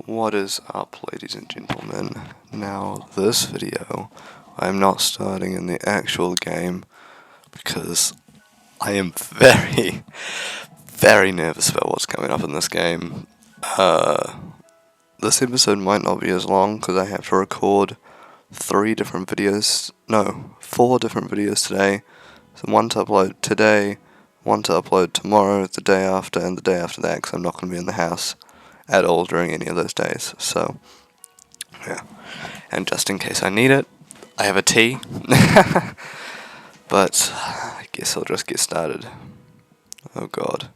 What is up, ladies and gentlemen? Now, this video, I'm not starting in the actual game because I am very, very nervous about what's coming up in this game. This episode might not be as long because I have to record 4 different videos today. So one to upload today, one to upload tomorrow, the day after, and the day after that, because I'm not going to be in the house at all during any of those days. So, yeah. And just in case I need it, I have a tea. But I guess I'll just get started. Oh god.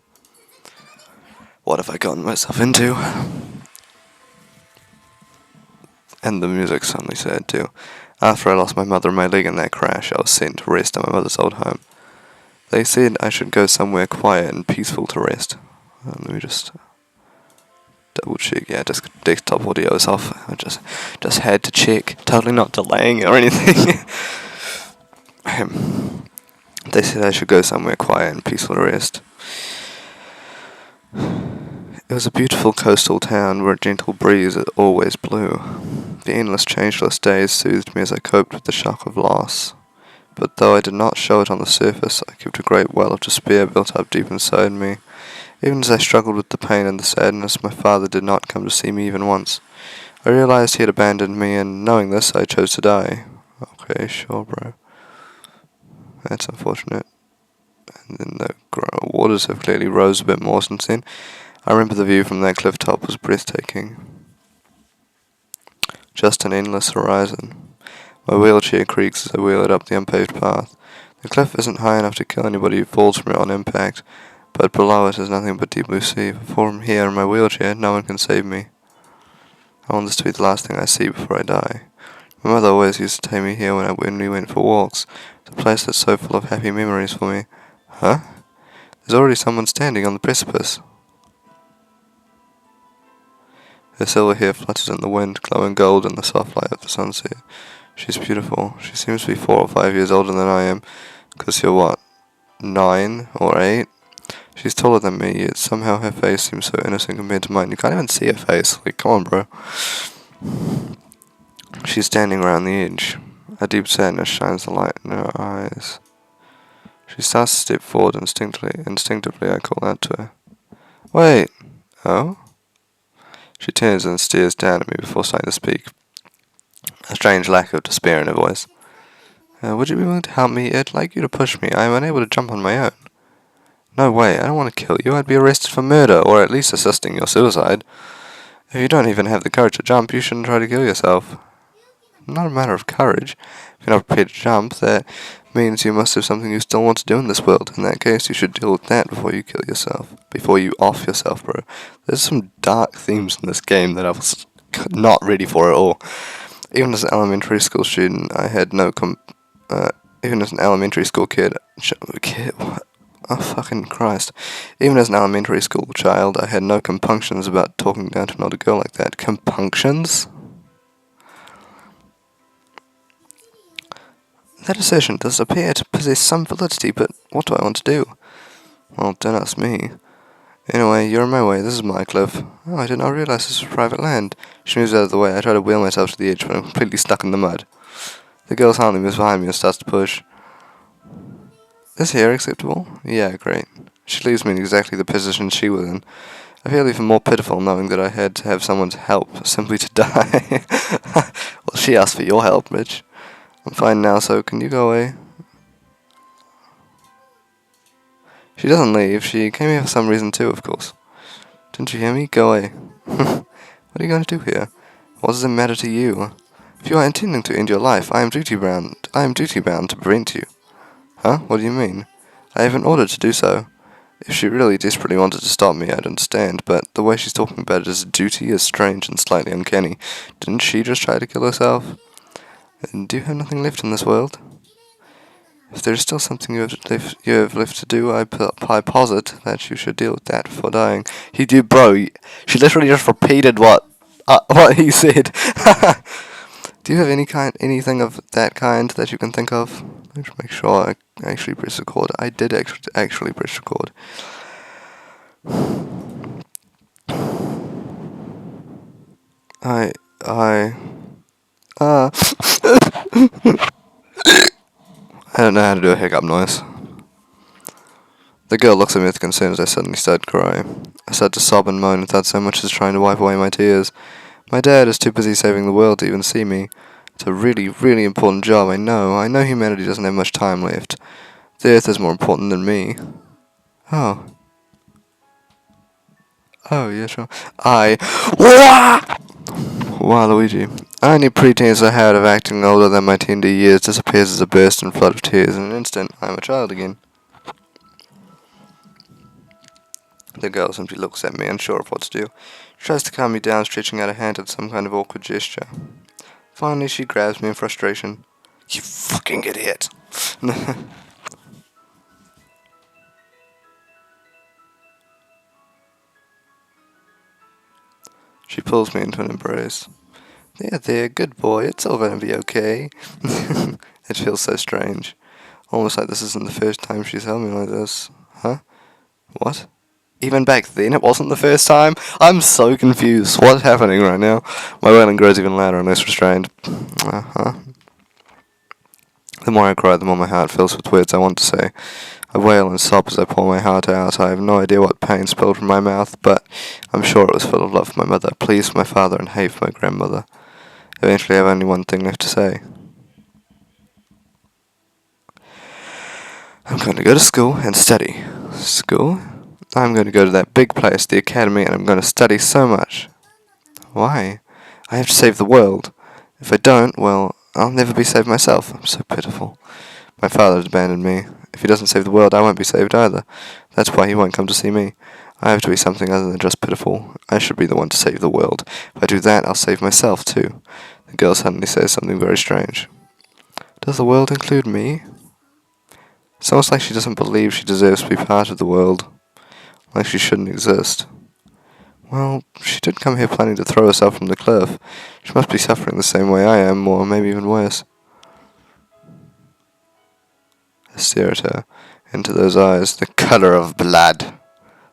What have I gotten myself into? And the music's suddenly sad too. After I lost my mother and my leg in that crash, I was sent to rest at my mother's old home. They said I should go somewhere quiet and peaceful to rest. Let me just double check. Yeah, just desktop audio is off. I just had to check. Totally not delaying or anything. They said I should go somewhere quiet and peaceful to rest. It was a beautiful coastal town where a gentle breeze always blew. The endless changeless days soothed me as I coped with the shock of loss. But though I did not show it on the surface, I kept a great well of despair built up deep inside me. Even as I struggled with the pain and the sadness, my father did not come to see me even once. I realized he had abandoned me, and knowing this, I chose to die. Okay, sure, bro. That's unfortunate. And then the waters have clearly rose a bit more since then. I remember the view from that cliff top was breathtaking. Just an endless horizon. My wheelchair creaks as I wheel it up the unpaved path. The cliff isn't high enough to kill anybody who falls from it on impact, but below it is nothing but deep blue sea. From here in my wheelchair, no one can save me. I want this to be the last thing I see before I die. My mother always used to take me here when we went for walks. It's a place that's so full of happy memories for me. Huh? There's already someone standing on the precipice. Her silver hair flutters in the wind, glowing gold in the soft light of the sunset. She's beautiful. She seems to be 4 or 5 years older than I am. 'Cause you're what? 9 or 8? She's taller than me, yet somehow her face seems so innocent compared to mine. You can't even see her face. Like, come on, bro. She's standing around the edge. A deep sadness shines the light in her eyes. She starts to step forward instinctively I call out to her. Wait! Oh? She turns and stares down at me before starting to speak. A strange lack of despair in her voice. Would you be willing to help me? I'd like you to push me. I am unable to jump on my own. No way, I don't want to kill you. I'd be arrested for murder, or at least assisting your suicide. If you don't even have the courage to jump, you shouldn't try to kill yourself. Not a matter of courage. If you're not prepared to jump, that means you must have something you still want to do in this world. In that case, you should deal with that before you kill yourself. Before you off yourself, bro. There's some dark themes in this game that I was not ready for at all. Even as an elementary school student, I had no even as an elementary school kid, what? Oh, fucking Christ. Even as an elementary school child, I had no compunctions about talking down to an older girl like that. Compunctions? That assertion does appear to possess some validity, but what do I want to do? Well, don't ask me. Anyway, you're in my way. This is my cliff. Oh, I did not realize this was private land. She moves out of the way. I try to wheel myself to the edge, but I'm completely stuck in the mud. The girl silently moves behind me and starts to push. Is here acceptable? Yeah, great. She leaves me in exactly the position she was in. I feel even more pitiful knowing that I had to have someone's help simply to die. Well, she asked for your help, bitch. I'm fine now, so can you go away? She doesn't leave. She came here for some reason too, of course. Didn't you hear me? Go away. What are you going to do here? What does it matter to you? If you are intending to end your life, I am duty bound to prevent you. Huh? What do you mean? I have an order to do so. If she really desperately wanted to stop me, I'd understand, but the way she's talking about it as duty is strange and slightly uncanny. Didn't she just try to kill herself? And do you have nothing left in this world? If there is still something you have left to do, I posit that you should deal with that before dying. Bro, she literally just repeated what he said. Do you have anything of that kind that you can think of? Let me make sure I actually press record. I did actually press record. I, uh, I don't know how to do a hiccup noise. The girl looks at me with concern as I suddenly start crying. I start to sob and moan without so much as trying to wipe away my tears. My dad is too busy saving the world to even see me. It's a really, really important job, I know. I know humanity doesn't have much time left. The Earth is more important than me. Oh. Oh, yeah, sure. Waluigi. Any pretense I had of acting older than my tender years disappears as a burst and flood of tears. In an instant, I am a child again. The girl simply looks at me, unsure of what to do. She tries to calm me down, stretching out a hand in some kind of awkward gesture. Finally, she grabs me in frustration. You fucking idiot! She pulls me into an embrace. There, good boy, it's all gonna be okay. It feels so strange. Almost like this isn't the first time she's held me like this. Huh? What? Even back then it wasn't the first time? I'm so confused. What's happening right now? My wailing grows even louder and less restrained. Uh-huh. The more I cry, the more my heart fills with words I want to say. I wail and sob as I pour my heart out. I have no idea what pain spilled from my mouth, but I'm sure it was full of love for my mother, pleas for my father, and hate for my grandmother. Eventually I have only one thing left to say. I'm going to go to school and study. School? I'm going to go to that big place, the academy, and I'm going to study so much. Why? I have to save the world. If I don't, well, I'll never be saved myself. I'm so pitiful. My father has abandoned me. If he doesn't save the world, I won't be saved either. That's why he won't come to see me. I have to be something other than just pitiful. I should be the one to save the world. If I do that, I'll save myself, too. The girl suddenly says something very strange. Does the world include me? It's almost like she doesn't believe she deserves to be part of the world. Like she shouldn't exist. Well, she did come here planning to throw herself from the cliff. She must be suffering the same way I am, or maybe even worse. I stare at her, into those eyes, the colour of blood.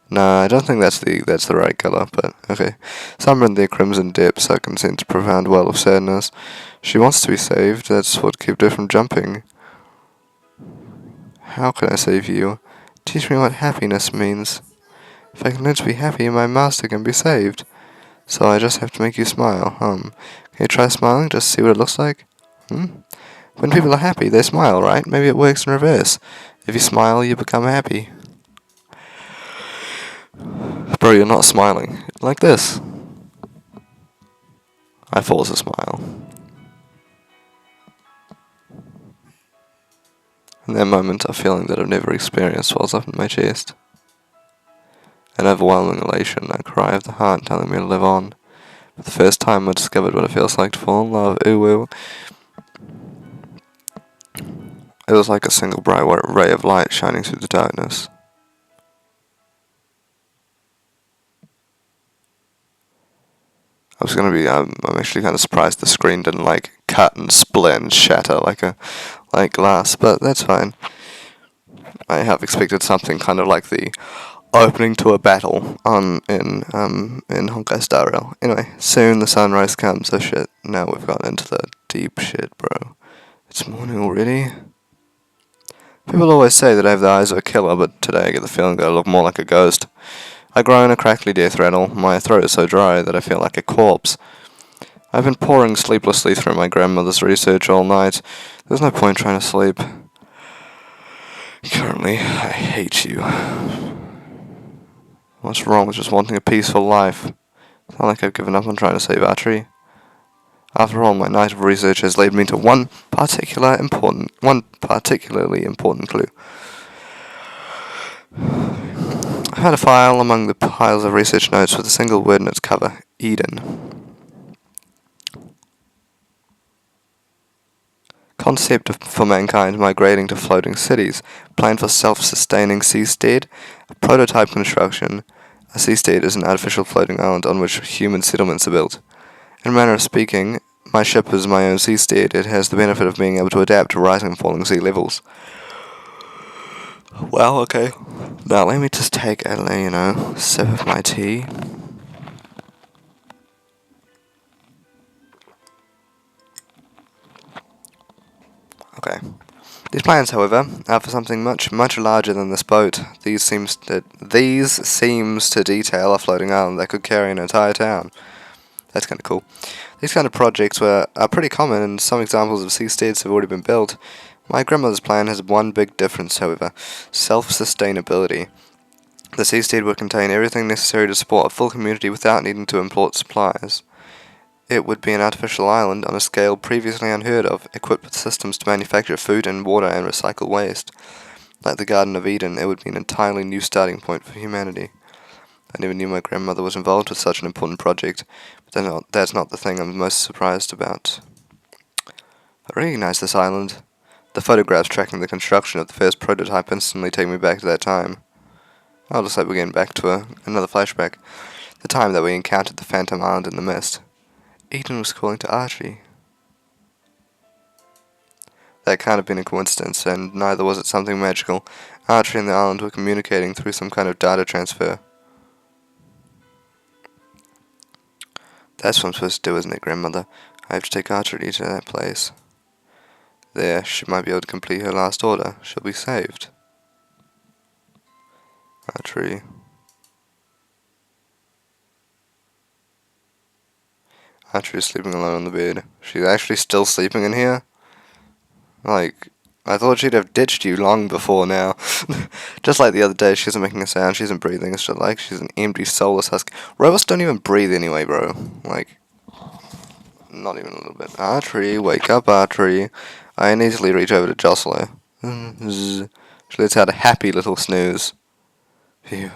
Nah, I don't think that's the right colour, but okay. Somewhere in their crimson depths I can sense a profound well of sadness. She wants to be saved, that's what kept her from jumping. How can I save you? Teach me what happiness means. If I can learn to be happy, my master can be saved. So I just have to make you smile, Can you try smiling, just see what it looks like? When people are happy, they smile, right? Maybe it works in reverse. If you smile, you become happy. Bro, you're not smiling. Like this. I force a smile. In that moment, a feeling that I've never experienced swells up in my chest. An overwhelming elation, a cry of the heart telling me to live on. For the first time, I discovered what it feels like to fall in love. Ooh. It was like a single bright ray of light shining through the darkness. I'm actually kind of surprised the screen didn't like cut and split and shatter like glass, but that's fine. I have expected something kind of like the opening to a battle in Honkai Star Rail. Anyway, soon the sunrise comes. Oh shit, now we've gotten into the deep shit, bro. It's morning already? People always say that I have the eyes of a killer, but today I get the feeling that I look more like a ghost. I groan a crackly death rattle. My throat is so dry that I feel like a corpse. I've been poring sleeplessly through my grandmother's research all night. There's no point trying to sleep. Currently, I hate you. What's wrong with just wanting a peaceful life? It's not like I've given up on trying to save Atri. After all, my night of research has led me to one particularly important clue. I found a file among the piles of research notes with a single word in its cover, Eden. Concept for mankind migrating to floating cities, plan for self-sustaining seastead, prototype construction. A seastead is an artificial floating island on which human settlements are built. In a manner of speaking, my ship is my own seastead. It has the benefit of being able to adapt to rising and falling sea levels. Well, okay. Now let me just take a, sip of my tea. These plans, however, are for something much, much larger than this boat. These seems to detail a floating island that could carry an entire town. That's kind of cool. These kind of projects are pretty common, and some examples of seasteads have already been built. My grandmother's plan has one big difference, however: self-sustainability. The seastead would contain everything necessary to support a full community without needing to import supplies. It would be an artificial island on a scale previously unheard of, equipped with systems to manufacture food and water and recycle waste. Like the Garden of Eden, it would be an entirely new starting point for humanity. I never knew my grandmother was involved with such an important project, but that's not the thing I'm most surprised about. I recognize this island. The photographs tracking the construction of the first prototype instantly take me back to that time. I'll just like we're getting back to another flashback. The time that we encountered the Phantom Island in the mist. Eden was calling to Atri. That can't have been a coincidence, and neither was it something magical. Atri and the island were communicating through some kind of data transfer. That's what I'm supposed to do, isn't it, Grandmother? I have to take Atri to that place. There, she might be able to complete her last order. She'll be saved. Atri. Atri is sleeping alone on the bed. She's actually still sleeping in here? Like, I thought she'd have ditched you long before now. Just like the other day, she isn't making a sound, she isn't breathing. It's just like she's an empty, soulless husk. Robots don't even breathe anyway, bro. Like, not even a little bit. Atri, wake up, Atri. I uneasily reach over to jostle her. She lets out a happy little snooze. Phew.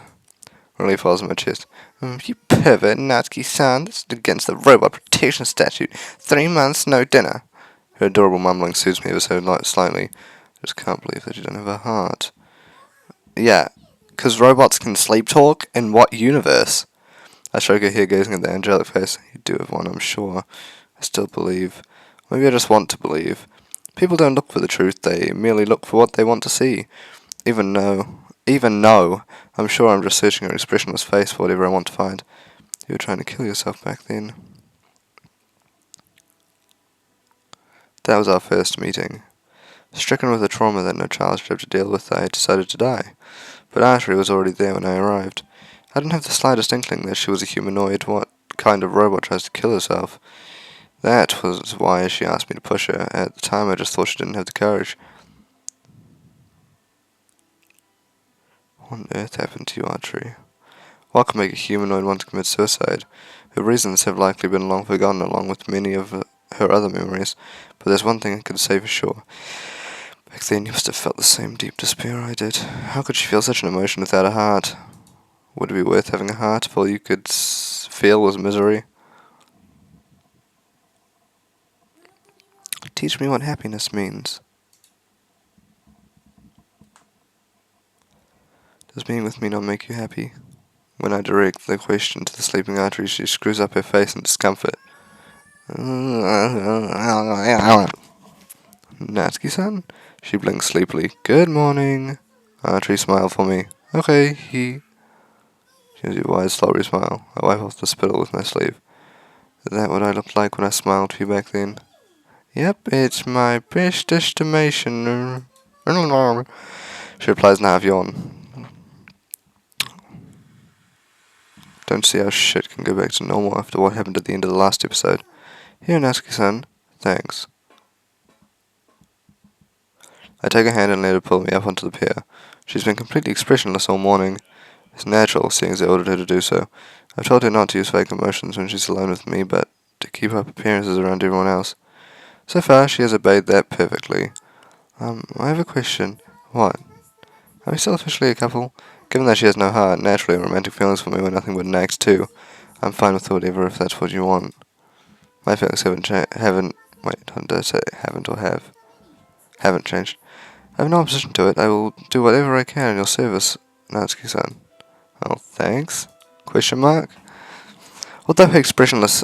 Relief falls on my chest. You pervert, Natsuki-san. That's against the robot protection statute. 3 months, no dinner. Her adorable mumbling soothes me ever so slightly. I just can't believe that you don't have a heart. Yeah, 'cause robots can sleep talk? In what universe? I stroke her hair, gazing at the angelic face. You do have one, I'm sure. I still believe. Maybe I just want to believe. People don't look for the truth, they merely look for what they want to see. Even though, I'm sure I'm just searching her expressionless face for whatever I want to find. You were trying to kill yourself back then. That was our first meeting. Stricken with a trauma that no child should have to deal with, I had decided to die. But Atri was already there when I arrived. I didn't have the slightest inkling that she was a humanoid. What kind of robot tries to kill herself? That was why she asked me to push her. At the time, I just thought she didn't have the courage. What on earth happened to you, Atri? What could make a humanoid want to commit suicide? Her reasons have likely been long forgotten, along with many of her other memories, but there's one thing I can say for sure. Back then you must have felt the same deep despair I did. How could she feel such an emotion without a heart? Would it be worth having a heart if all you could feel was misery? Teach me what happiness means. Does being with me not make you happy? When I direct the question to the sleeping Atri, she screws up her face in discomfort. Natsuki-san? She blinks sleepily. Good morning. Atri smiled for me. Okay, She has a wide, slobbery smile. I wipe off the spittle with my sleeve. Is that what I looked like when I smiled to you back then? Yep, it's my best estimation. She replies in a half yawn. Don't see how shit can go back to normal after what happened at the end of the last episode. Here, Natsuki-san. Thanks. I take her hand and let her pull me up onto the pier. She's been completely expressionless all morning. It's natural, seeing as I ordered her to do so. I've told her not to use fake emotions when she's alone with me, but to keep up appearances around everyone else. So far, she has obeyed that perfectly. I have a question. What? Are we still officially a couple? Given that she has no heart, naturally romantic feelings for me were nothing but an act too. I'm fine with whatever if that's what you want. My feelings haven't changed. I have no opposition to it. I will do whatever I can in your service, Natsuki-san. Oh, thanks? Question mark? Although her expression is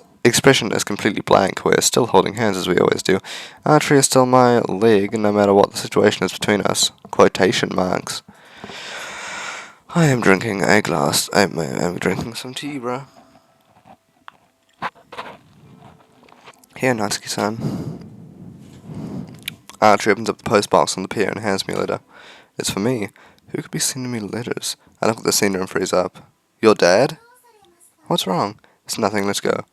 completely blank, we're still holding hands as we always do. Atri is still my leg, no matter what the situation is between us. Quotation marks. I am drinking a glass. I'm drinking some tea, bro. Here, Natsuki-san. Archie opens up the postbox on the pier and hands me a letter. It's for me. Who could be sending me letters? I look at the sender and freeze up. Your dad? What's wrong? It's nothing, let's go.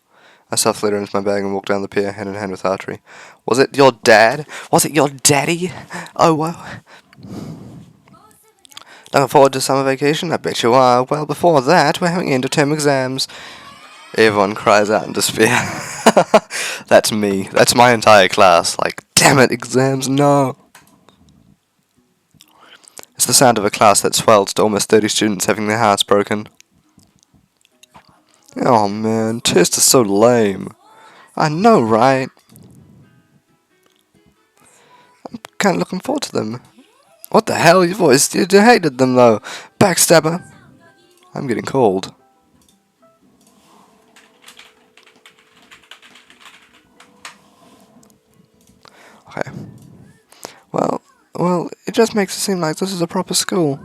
I stuff the letter into my bag and walk down the pier hand in hand with Atri. Was it your dad? Was it your daddy? Oh, well. Looking forward to summer vacation? I bet you are. Well, before that, we're having end-of-term exams. Everyone cries out in despair. That's me. That's my entire class. Like, damn it, exams, no. It's the sound of a class that swells to almost 30 students having their hearts broken. Oh man, tests are so lame. I know, right? I'm kinda looking forward to them. What the hell, you boys? You hated them though. Backstabber. I'm getting cold. Okay. Well, it just makes it seem like this is a proper school.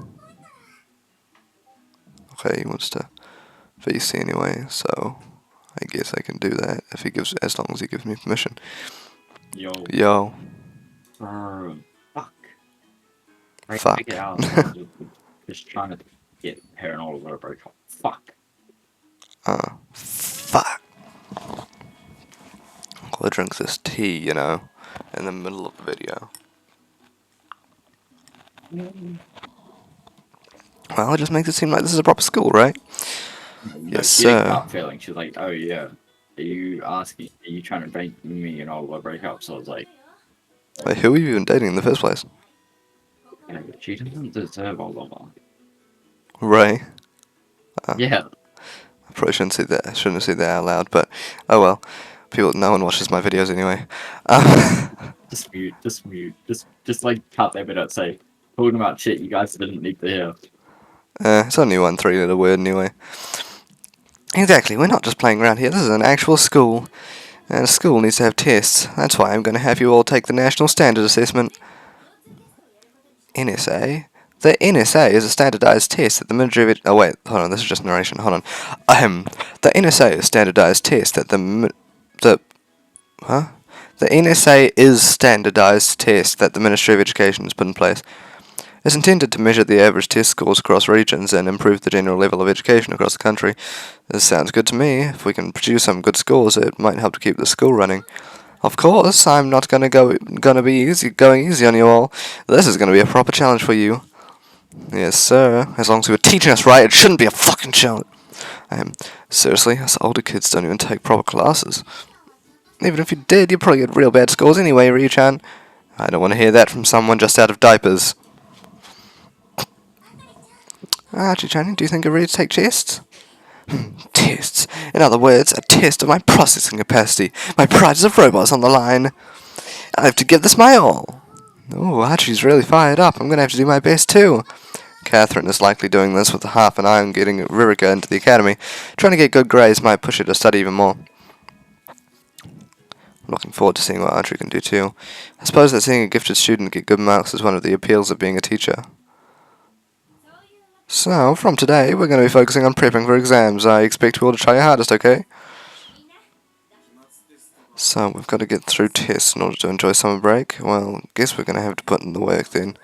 Okay, he wants to VC anyway, so I guess I can do that if he gives, as long as he gives me permission. Yo. Fuck. Fuck. Take it out. Just trying to get hair and all over break up. Fuck. Fuck. I'll drink this tea, you know, in the middle of the video. Well, it just makes it seem like this is a proper school, right? Yes, sir. Gut feeling. She's like, oh yeah. Are you trying to bring me and all over break up? So I was like, Wait, who are you even dating in the first place? she doesn't deserve all of that. Ray. Yeah. I probably shouldn't have said that out loud, but oh well. No one watches my videos anyway. Just mute. Just like cut that bit out. Say, talking about shit you guys didn't need to hear. It's only 1 3-letter word anyway. Exactly, we're not just playing around here. This is an actual school. And a school needs to have tests. That's why I'm going to have you all take the National Standard Assessment. NSA? The NSA is a standardized test that the Ministry of... Oh wait, hold on, this is just narration, hold on. The NSA is a standardized test that the NSA is standardized test that the Ministry of Education has put in place. It's intended to measure the average test scores across regions and improve the general level of education across the country. This sounds good to me. If we can produce some good scores, it might help to keep the school running. Of course, I'm not going to be going easy on you all. This is going to be a proper challenge for you. Yes, sir. As long as you were teaching us right, it shouldn't be a fucking challenge. Seriously, us older kids don't even take proper classes. Even if you did, you'd probably get real bad scores anyway, Ryu-chan. I don't want to hear that from someone just out of diapers. Archie-chan, do you think you're ready to take tests? Tests. In other words, a test of my processing capacity. My pride as a robot is on the line. I have to give this my all. Oh, Archie's really fired up. I'm going to have to do my best too. Catherine is likely doing this with half an eye on getting Ririka into the academy. Trying to get good grades might push her to study even more. I'm looking forward to seeing what Archie can do too. I suppose that seeing a gifted student get good marks is one of the appeals of being a teacher. So, from today, we're going to be focusing on prepping for exams. I expect you all to try your hardest, okay? So, we've got to get through tests in order to enjoy summer break. Well, guess we're going to have to put in the work then.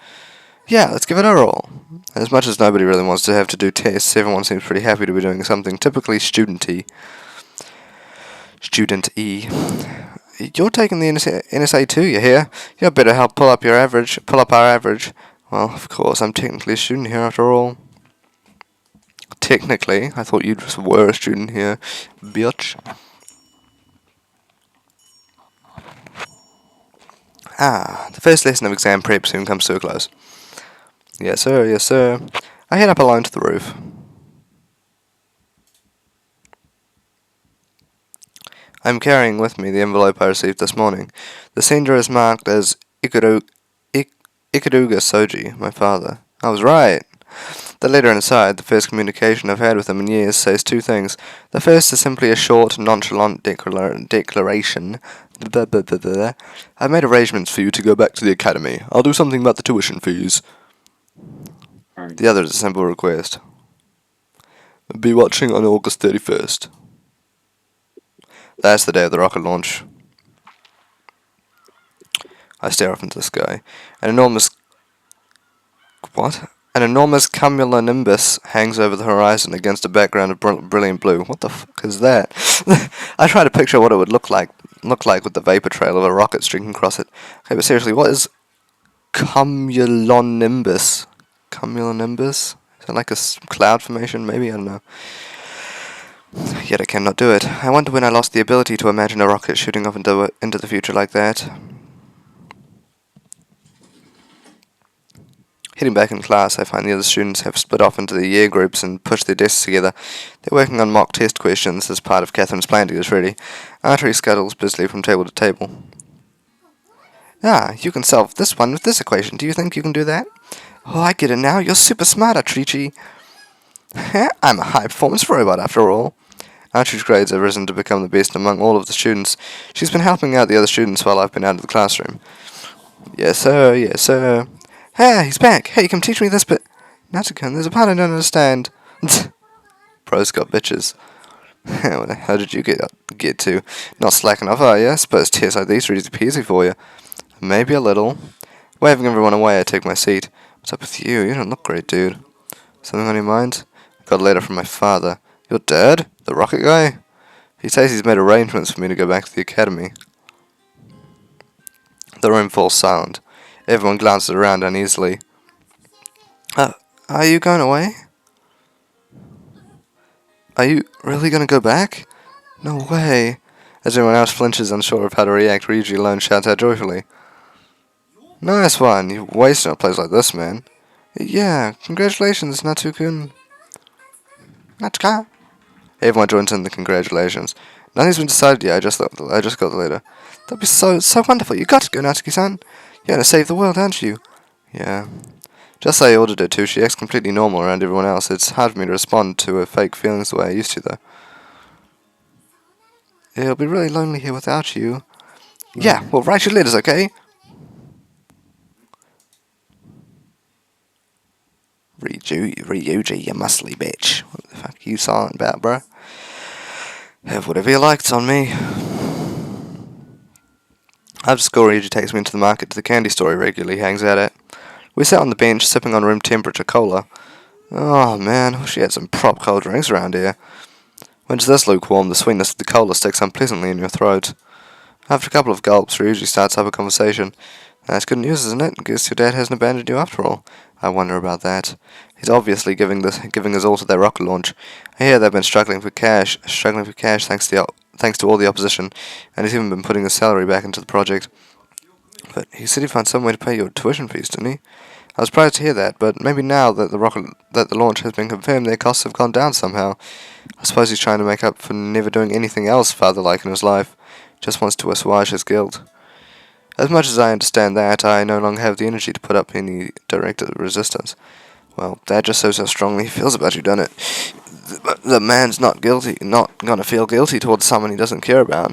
Yeah, let's give it our all. As much as nobody really wants to have to do tests, everyone seems pretty happy to be doing something typically student-y. Student-y. You're taking the NSA too, you hear? You better help pull up our average. Well, of course, I'm technically a student here after all. Technically, I thought you just were a student here, bitch. The first lesson of exam prep soon comes to a close. Yes, sir, yes, sir. I head up alone to the roof. I'm carrying with me the envelope I received this morning. The sender is marked as Ikaruga Soji, my father. I was right. The letter inside, the first communication I've had with him in years, says 2 things. The first is simply a short, nonchalant declaration. I've made arrangements for you to go back to the academy. I'll do something about the tuition fees. The other is a simple request. Be watching on August 31st. That's the day of the rocket launch. I stare off into the sky. An enormous... What? An enormous cumulonimbus hangs over the horizon against a background of brilliant blue. What the fuck is that? I try to picture what it would look like with the vapor trail of a rocket streaking across it. Okay, but seriously, what is cumulonimbus? Cumulonimbus? Is it like a cloud formation, maybe? I don't know. Yet I cannot do it. I wonder when I lost the ability to imagine a rocket shooting off into the future like that. Heading back in class, I find the other students have split off into the year groups and pushed their desks together. They're working on mock test questions as part of Catherine's plan to get us ready. Atri scuttles busily from table to table. Ah, you can solve this one with this equation. Do you think you can do that? Oh, I get it now. You're super smart, Atrici. I'm a high-performance robot, after all. Atri's grades have risen to become the best among all of the students. She's been helping out the other students while I've been out of the classroom. Yes, sir. Yes, sir. Hey, he's back. Hey, come teach me this bit. Natsukan, there's a part I don't understand. Pros got bitches. How did you get to? Not slacking off, are you? I suppose tests like these are easy peasy for you. Maybe a little. Waving everyone away, I take my seat. What's up with you? You don't look great, dude. Something on your mind? I got a letter from my father. Your dad? The rocket guy? He says he's made arrangements for me to go back to the academy. The room falls silent. Everyone glances around uneasily. Are you going away? Are you really going to go back? No way. As everyone else flinches, unsure of how to react, Ryuji alone shouts out joyfully. Nice one. You're wasting a place like this, man. Yeah, congratulations, Natsu-kun. Natsuka. Everyone joins in the congratulations. Nothing's been decided yet. I just got the letter. That'd be so wonderful. You got to go, Natsuki-san. You're gonna save the world, aren't you? Yeah. Just as I ordered her to, she acts completely normal around everyone else. It's hard for me to respond to her fake feelings the way I used to, though. It'll be really lonely here without you. Yeah, well, write your letters, okay? Ryuji, you muscly bitch. What the fuck are you silent about, bro? Have whatever you like, it's on me. After school, Ryuji takes me into the market to the candy store he regularly hangs out at. We sat on the bench, sipping on room temperature cola. Oh man, wish we had some prop cold drinks around here. When it's this lukewarm, the sweetness of the cola sticks unpleasantly in your throat. After a couple of gulps, Ryuji starts up a conversation. That's good news, isn't it? Guess your dad hasn't abandoned you after all. I wonder about that. He's obviously giving his all to their rocket launch. I hear they've been struggling for cash thanks to all the opposition, and he's even been putting his salary back into the project. But he said he'd find some way to pay your tuition fees, didn't he? I was surprised to hear that, but maybe now that the launch has been confirmed, their costs have gone down somehow. I suppose he's trying to make up for never doing anything else father-like in his life. Just wants to assuage his guilt. As much as I understand that, I no longer have the energy to put up any direct resistance. Well, that just shows how strongly he feels about you, doesn't it? The man's not gonna feel guilty towards someone he doesn't care about.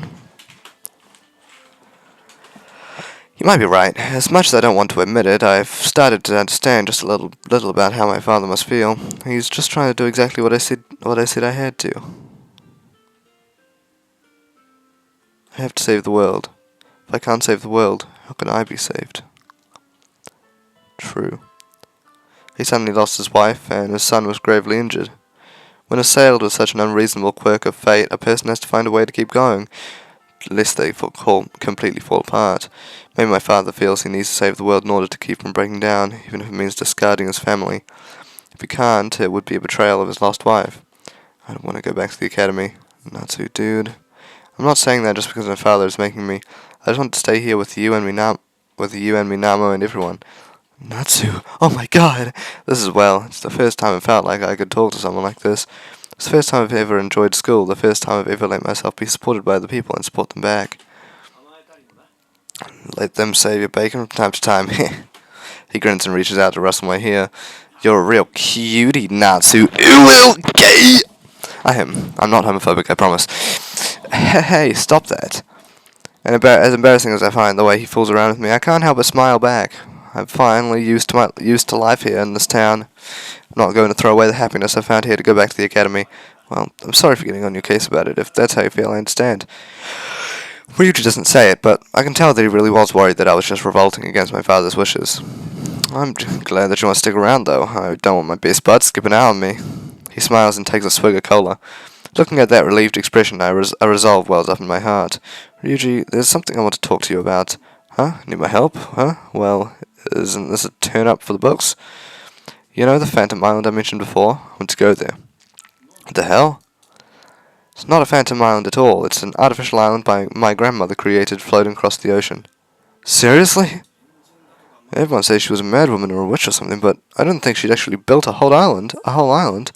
You might be right. As much as I don't want to admit it, I've started to understand just a little about how my father must feel. He's just trying to do exactly what I said I had to. I have to save the world. If I can't save the world, how can I be saved? True. He suddenly lost his wife, and his son was gravely injured. When assailed with such an unreasonable quirk of fate, a person has to find a way to keep going, lest they completely fall apart. Maybe my father feels he needs to save the world in order to keep from breaking down, even if it means discarding his family. If he can't, it would be a betrayal of his lost wife. I don't want to go back to the academy. Natsu, dude. I'm not saying that just because my father is making me. I just want to stay here with you and Minamo and everyone. Natsu, oh my god! It's the first time I felt like I could talk to someone like this. It's the first time I've ever enjoyed school, the first time I've ever let myself be supported by other people and support them back. Let them save your bacon from time to time. He grins and reaches out to rustle my hair. You're a real cutie, Natsu. Gay! I'm not homophobic, I promise. Hey, stop that. And as embarrassing as I find the way he fools around with me, I can't help but smile back. I'm finally used to life here in this town. I'm not going to throw away the happiness I found here to go back to the academy. Well, I'm sorry for getting on your case about it. If that's how you feel, I understand. Ryuji doesn't say it, but I can tell that he really was worried that I was just revolting against my father's wishes. I'm glad that you want to stick around, though. I don't want my best bud skipping out on me. He smiles and takes a swig of cola. Looking at that relieved expression, a resolve wells up in my heart. Ryuji, there's something I want to talk to you about. Huh? Need my help? Huh? Well, isn't this a turn-up for the books? You know the Phantom Island I mentioned before? I want to go there. What the hell? It's not a phantom island at all. It's an artificial island my grandmother created floating across the ocean. Seriously? Everyone says she was a madwoman or a witch or something, but I didn't think she'd actually built a whole island. A whole island?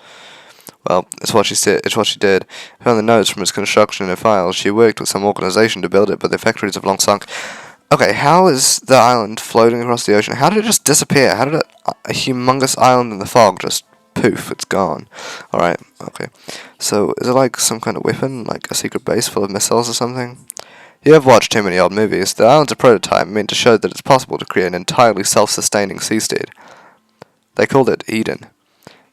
Well, it's what she said. It's what she did. I found the notes from its construction in her files. She worked with some organization to build it, but their factories have long sunk. Okay, how is the island floating across the ocean? How did it just disappear? How did a humongous island in the fog just poof, it's gone. Alright, okay. So, is it like some kind of weapon? Like a secret base full of missiles or something? You have watched too many old movies. The island's a prototype meant to show that it's possible to create an entirely self-sustaining seastead. They called it Eden.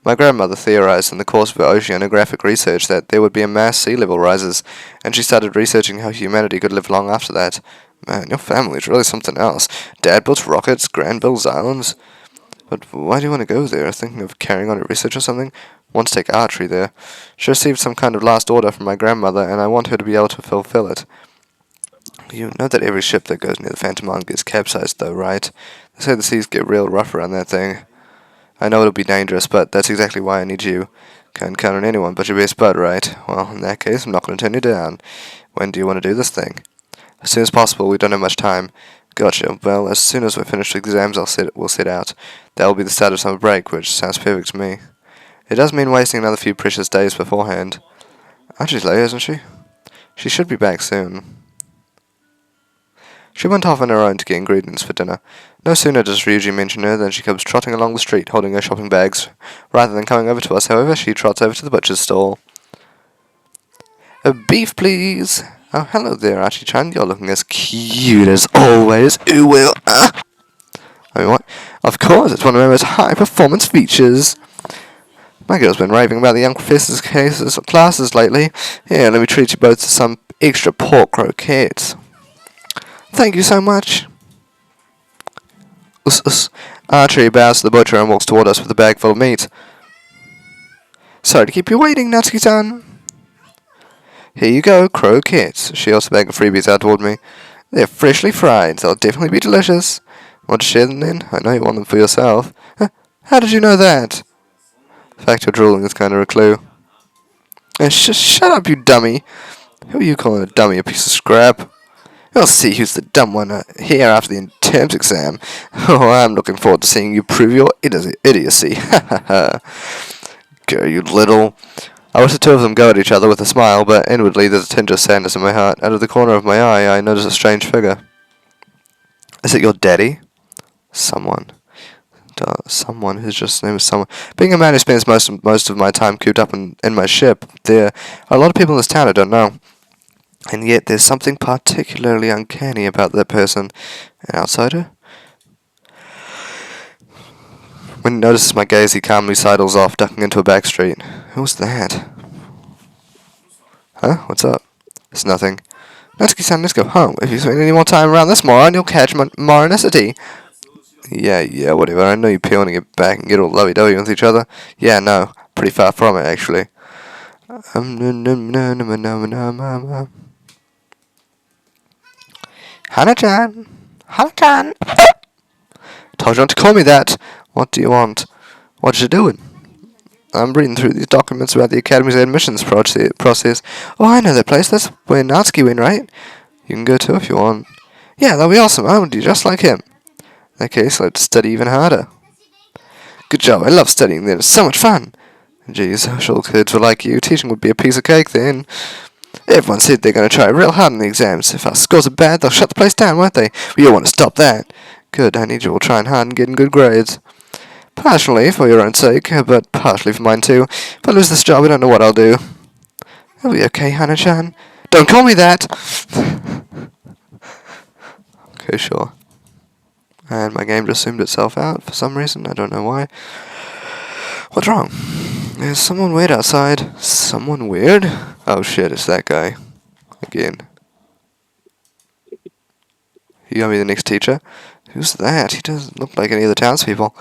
My grandmother theorized in the course of her oceanographic research that there would be a mass sea level rises, and she started researching how humanity could live long after that. Man, your family's really something else. Dad built rockets, Gran builds islands. But why do you want to go there? Thinking of carrying on your research or something? Want to take Atri there. She received some kind of last order from my grandmother, and I want her to be able to fulfill it. You know that every ship that goes near the Phantom Island gets capsized, though, right? They say the seas get real rough around that thing. I know it'll be dangerous, but that's exactly why I need you. Can't count on anyone but your best bud, right? Well, in that case, I'm not going to turn you down. When do you want to do this thing? As soon as possible. We don't have much time. Gotcha. Well, as soon as we're finished with exams, we'll set out. That will be the start of summer break, which sounds perfect to me. It does mean wasting another few precious days beforehand. Archie's late, isn't she? She should be back soon. She went off on her own to get ingredients for dinner. No sooner does Ryuji mention her than she comes trotting along the street holding her shopping bags. Rather than coming over to us, however, she trots over to the butcher's stall. Beef, please. Oh, hello there, Archie-chan. You're looking as cute as always. Ooh, well, I mean, what? Of course, it's one of my most high-performance features. My girl's been raving about the young professor's classes lately. Here, let me treat you both to some extra pork croquettes. Thank you so much. Archie bows to the butcher and walks toward us with a bag full of meat. Sorry to keep you waiting, Natsuki-san. Here you go, croquettes. She also bagged freebies out toward me. They're freshly fried. They'll definitely be delicious. Want to share them then? I know you want them for yourself. How did you know that? The fact you're drooling is kind of a clue. Shut up, you dummy. Who are you calling a dummy, a piece of scrap? We'll see who's the dumb one here after the terms exam. Oh, I'm looking forward to seeing you prove your idiocy. Ha ha ha. Go, you little... I watch the two of them go at each other with a smile, but inwardly there's a tinge of sadness in my heart. Out of the corner of my eye, I notice a strange figure. Is it your daddy? Someone whose just name is someone. Being a man who spends most of my time cooped up in my ship, there are a lot of people in this town I don't know. And yet there's something particularly uncanny about that person. An outsider? When he notices my gaze, he calmly sidles off, ducking into a back street. Who's that? Huh? What's up? It's nothing. Natsuki-san, let's go home. If you spend any more time around this moron, you'll catch moronicity. Yeah, whatever. I know you're peeling it back and get all lovey-dovey with each other. Yeah, no. Pretty far from it, actually. Hana-chan! Hana-chan! Told you not to call me that! What do you want? What you doing? I'm reading through these documents about the Academy's admissions process. Oh, I know that place. That's where Natsuki went, right? You can go too if you want. Yeah, that'll be awesome. I want to do just like him. In that case, I'll have to study even harder. Good job. I love studying there. It's so much fun. Geez, I wish all kids were like you. Teaching would be a piece of cake then. Everyone said they're going to try real hard in the exams. If our scores are bad, they'll shut the place down, won't they? We all want to stop that. Good. I need you all trying hard and getting good grades. Partially for your own sake, but partially for mine too. If I lose this job, I don't know what I'll do. It'll be okay, Hana-chan. Don't call me that! Okay, sure. And my game just zoomed itself out for some reason. I don't know why. What's wrong? There's someone weird outside. Someone weird? Oh shit, it's that guy. Again. You gonna be the next teacher? Who's that? He doesn't look like any of the townspeople.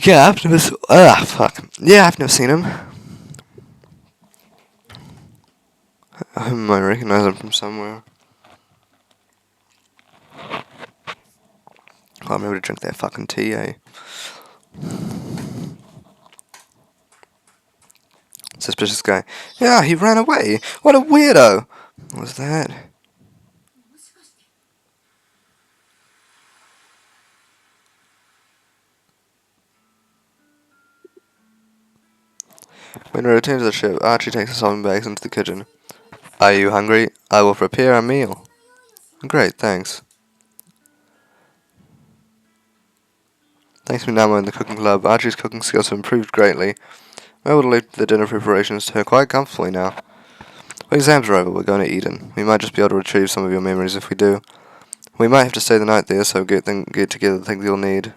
Yeah, I've never. Fuck. Yeah, I've never seen him. I might recognize him from somewhere. I'll remember to drink that fucking tea, eh? Suspicious guy. Yeah, he ran away. What a weirdo. What was that? When we return to the ship, Archie takes the shopping bags into the kitchen. Are you hungry? I will prepare a meal. Great, thanks. Thanks to Namo and the cooking club, Archie's cooking skills have improved greatly. We're able to leave the dinner preparations to her quite comfortably now. When exams are over, we're going to Eden. We might just be able to retrieve some of your memories if we do. We might have to stay the night there, so get together the things you'll need.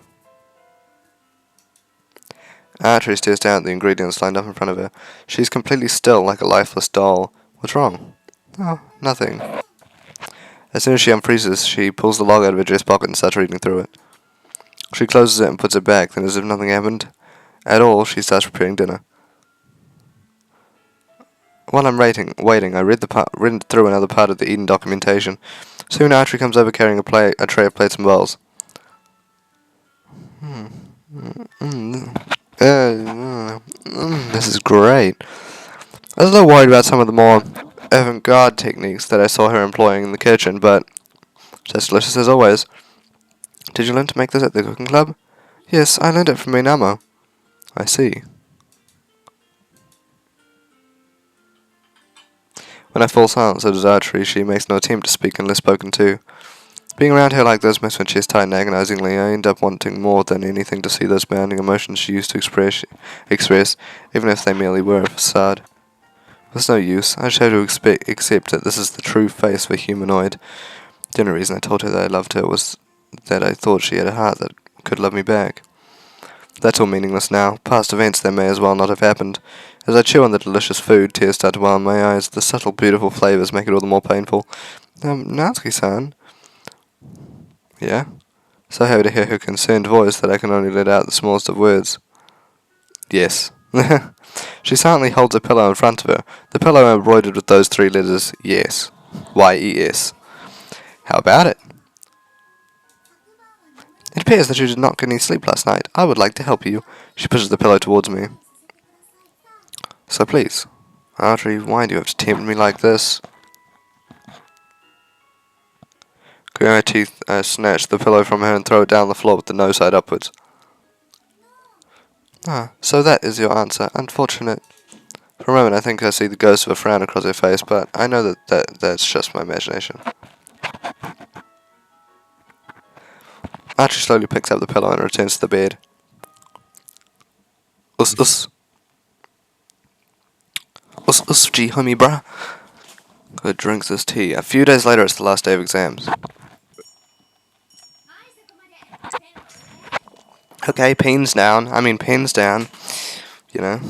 Atri stares down at the ingredients lined up in front of her. She's completely still, like a lifeless doll. What's wrong? Oh, nothing. As soon as she unfreezes, she pulls the log out of her dress pocket and starts reading through it. She closes it and puts it back, then as if nothing happened at all, she starts preparing dinner. While I'm waiting, I read through another part of the Eden documentation. Soon Atri comes over carrying a tray of plates and bowls. This is great. I was a little worried about some of the more avant-garde techniques that I saw her employing in the kitchen, but just delicious as always. Did you learn to make this at the cooking club? Yes, I learned it from Minamo. I see. When I fall silent, so does Atri. She makes no attempt to speak unless spoken to. Being around her like this makes my chest tighten agonizingly. I end up wanting more than anything to see those bounding emotions she used to express, even if they merely were a facade. There's no use. I just have to accept that this is the true face of a humanoid. The only reason I told her that I loved her was that I thought she had a heart that could love me back. That's all meaningless now. Past events that may as well not have happened. As I chew on the delicious food, tears start to well in my eyes. The subtle, beautiful flavors make it all the more painful. Natsuki-san? Yeah? So happy to hear her concerned voice that I can only let out the smallest of words. Yes. She silently holds a pillow in front of her. The pillow embroidered with those three letters, yes. Y-E-S. How about it? It appears that you did not get any sleep last night. I would like to help you. She pushes the pillow towards me. So please, Atri, why do you have to tempt me like this? Gritting her teeth, I snatch the pillow from her and throw it down the floor with the nose side upwards. Ah, so that is your answer. Unfortunate. For a moment I think I see the ghost of a frown across her face, but I know that's just my imagination. Archie slowly picks up the pillow and returns to the bed. Us. Gee, homie, bruh. Good drinks this tea. A few days later, it's the last day of exams. Okay, pens down. You know.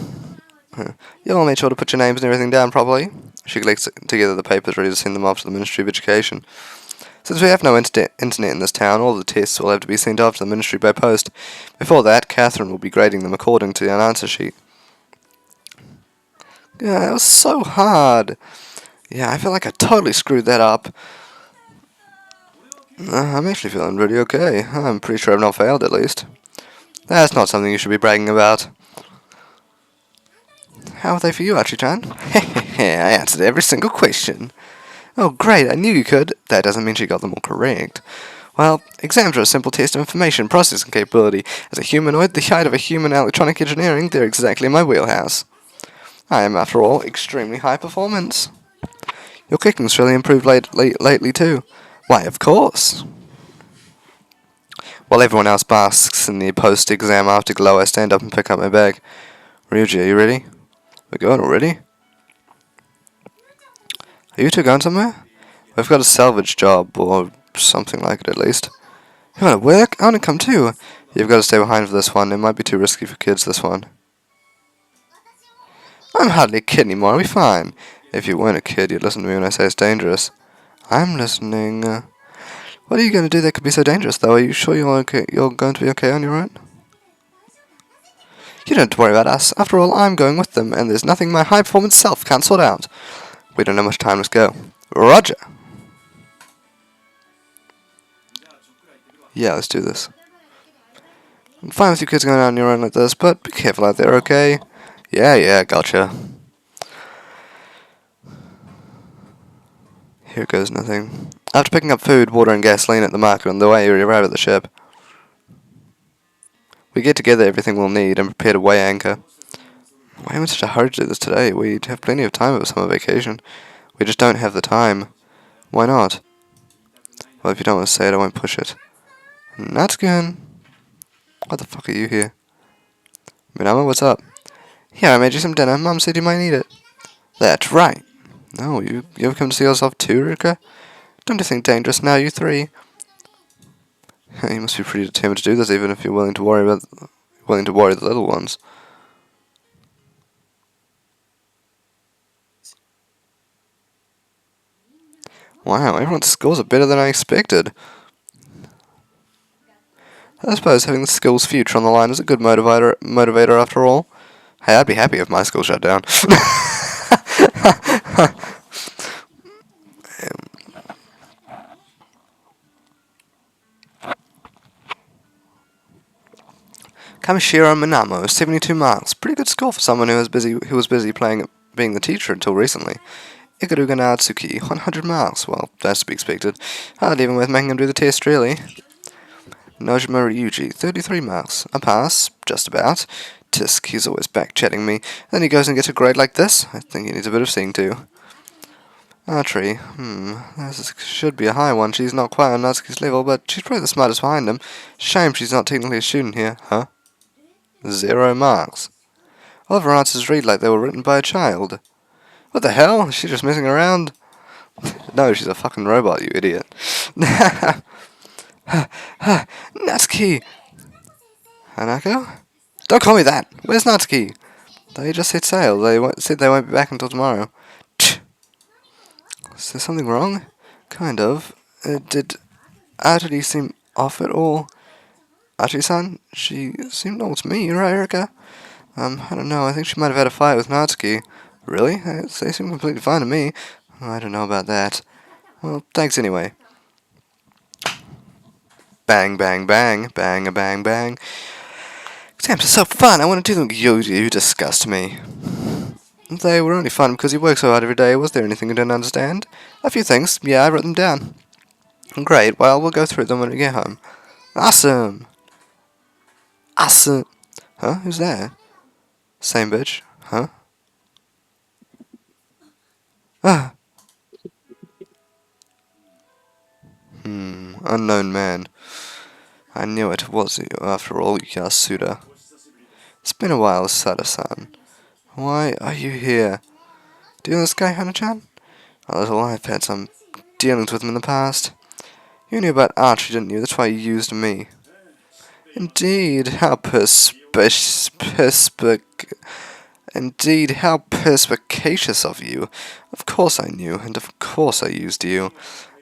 You all made sure to put your names and everything down properly. She collects together the papers ready to send them off to the Ministry of Education. Since we have no internet in this town, all the tests will have to be sent off to the Ministry by post. Before that, Catherine will be grading them according to an answer sheet. Yeah, it was so hard. Yeah, I feel like I totally screwed that up. I'm actually feeling pretty okay. I'm pretty sure I've not failed, at least. That's not something you should be bragging about. How are they for you, Archie-chan? I answered every single question. Oh, great, I knew you could. That doesn't mean she got them all correct. Well, exams are a simple test of information processing capability. As a humanoid, the height of a human electronic engineering, they're exactly in my wheelhouse. I am, after all, extremely high performance. Your kicking's really improved lately too. Why, of course. While everyone else basks in the post-exam afterglow, I stand up and pick up my bag. Ryuji, are you ready? We're going already? Are you two going somewhere? We've got a salvage job, or something like it at least. You want to work? I want to come too. You've got to stay behind for this one. It might be too risky for kids, this one. I'm hardly a kid anymore. I'll be fine. If you weren't a kid, you'd listen to me when I say it's dangerous. I'm listening. What are you going to do that could be so dangerous, though? Are you sure you're okay? You're going to be okay on your own? You don't have to worry about us. After all, I'm going with them, and there's nothing my high-performance self can't sort out. We don't have much time. Let's go. Roger. Yeah, let's do this. I'm fine with you kids going out on your own like this, but be careful out there, okay? Yeah, gotcha. Here goes nothing. After picking up food, water, and gasoline at the market on the way, we arrive at the ship. We get together everything we'll need and prepare to weigh anchor. Why am I in such a hurry to do this today? We'd have plenty of time over summer vacation. We just don't have the time. Why not? Well, if you don't want to say it, I won't push it. Natsukin! What the fuck are you here? Minama, what's up? Here, I made you some dinner. Mom said you might need it. That's right. No, you ever come to see yourself too, Ruka? Don't you think dangerous now, you three? You must be pretty determined to do this, even if you're willing to worry the little ones. Wow, everyone's scores are better than I expected. I suppose having the school's future on the line is a good motivator after all. Hey, I'd be happy if my school shut down. Kamishiro Minamo, 72 marks. Pretty good score for someone who was busy being the teacher until recently. Ikaruga Natsuki, 100 marks. Well, that's to be expected. Hardly even worth making him do the test, really. Nojima Ryuji, 33 marks. A pass, just about. Tisk, he's always back-chatting me. Then he goes and gets a grade like this. I think he needs a bit of seeing to. Atri, this should be a high one. She's not quite on Natsuki's level, but she's probably the smartest behind him. Shame she's not technically a student here, huh? 0 marks. All of her answers read like they were written by a child. What the hell? Is she just messing around? No, she's a fucking robot, you idiot. Natsuki! Hanako? Don't call me that! Where's Natsuki? They just set sail. They said they won't be back until tomorrow. Tch. Is there something wrong? Kind of. Did Atri seem off at all? Atri-san? She seemed normal to me, right, Erika? I don't know. I think she might have had a fight with Natsuki. Really? They seem completely fine to me. I don't know about that. Well, thanks anyway. Bang, bang, bang. Bang, a bang, bang. Exams are so fun. I want to do them. You disgust me. They were only fun because you work so hard every day. Was there anything you didn't understand? A few things. Yeah, I wrote them down. Great. Well, we'll go through them when we get home. Awesome. Awesome. Huh? Who's there? Same bitch. Huh? Ah. Unknown man. I knew it was you, after all, Yasuda. It's been a while, Sada-san. Why are you here? Do you know this guy, Hana-chan? A little. I've had some dealings with him in the past. You knew about Archie, didn't you? That's why you used me. Indeed, how perspicacious of you. Of course I knew, and of course I used you.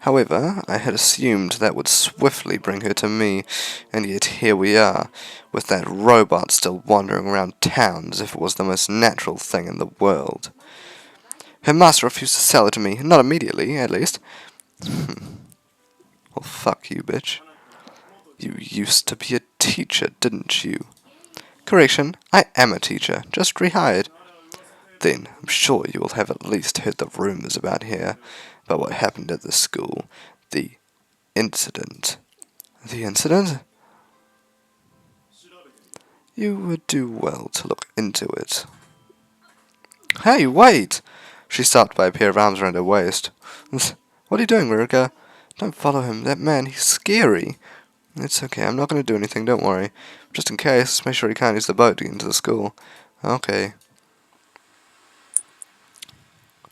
However, I had assumed that would swiftly bring her to me, and yet here we are, with that robot still wandering around town as if it was the most natural thing in the world. Her master refused to sell it to me, not immediately, at least. Well, fuck you, bitch. You used to be a teacher, didn't you? Correction, I am a teacher, just rehired. Then, I'm sure you will have at least heard the rumors about what happened at the school. The incident. The incident? You would do well to look into it. Hey, wait! She stopped by a pair of arms around her waist. What are you doing, Ruka? Don't follow him. That man, he's scary. It's okay, I'm not going to do anything, don't worry. Just in case, make sure he can't use the boat to get into the school. Okay.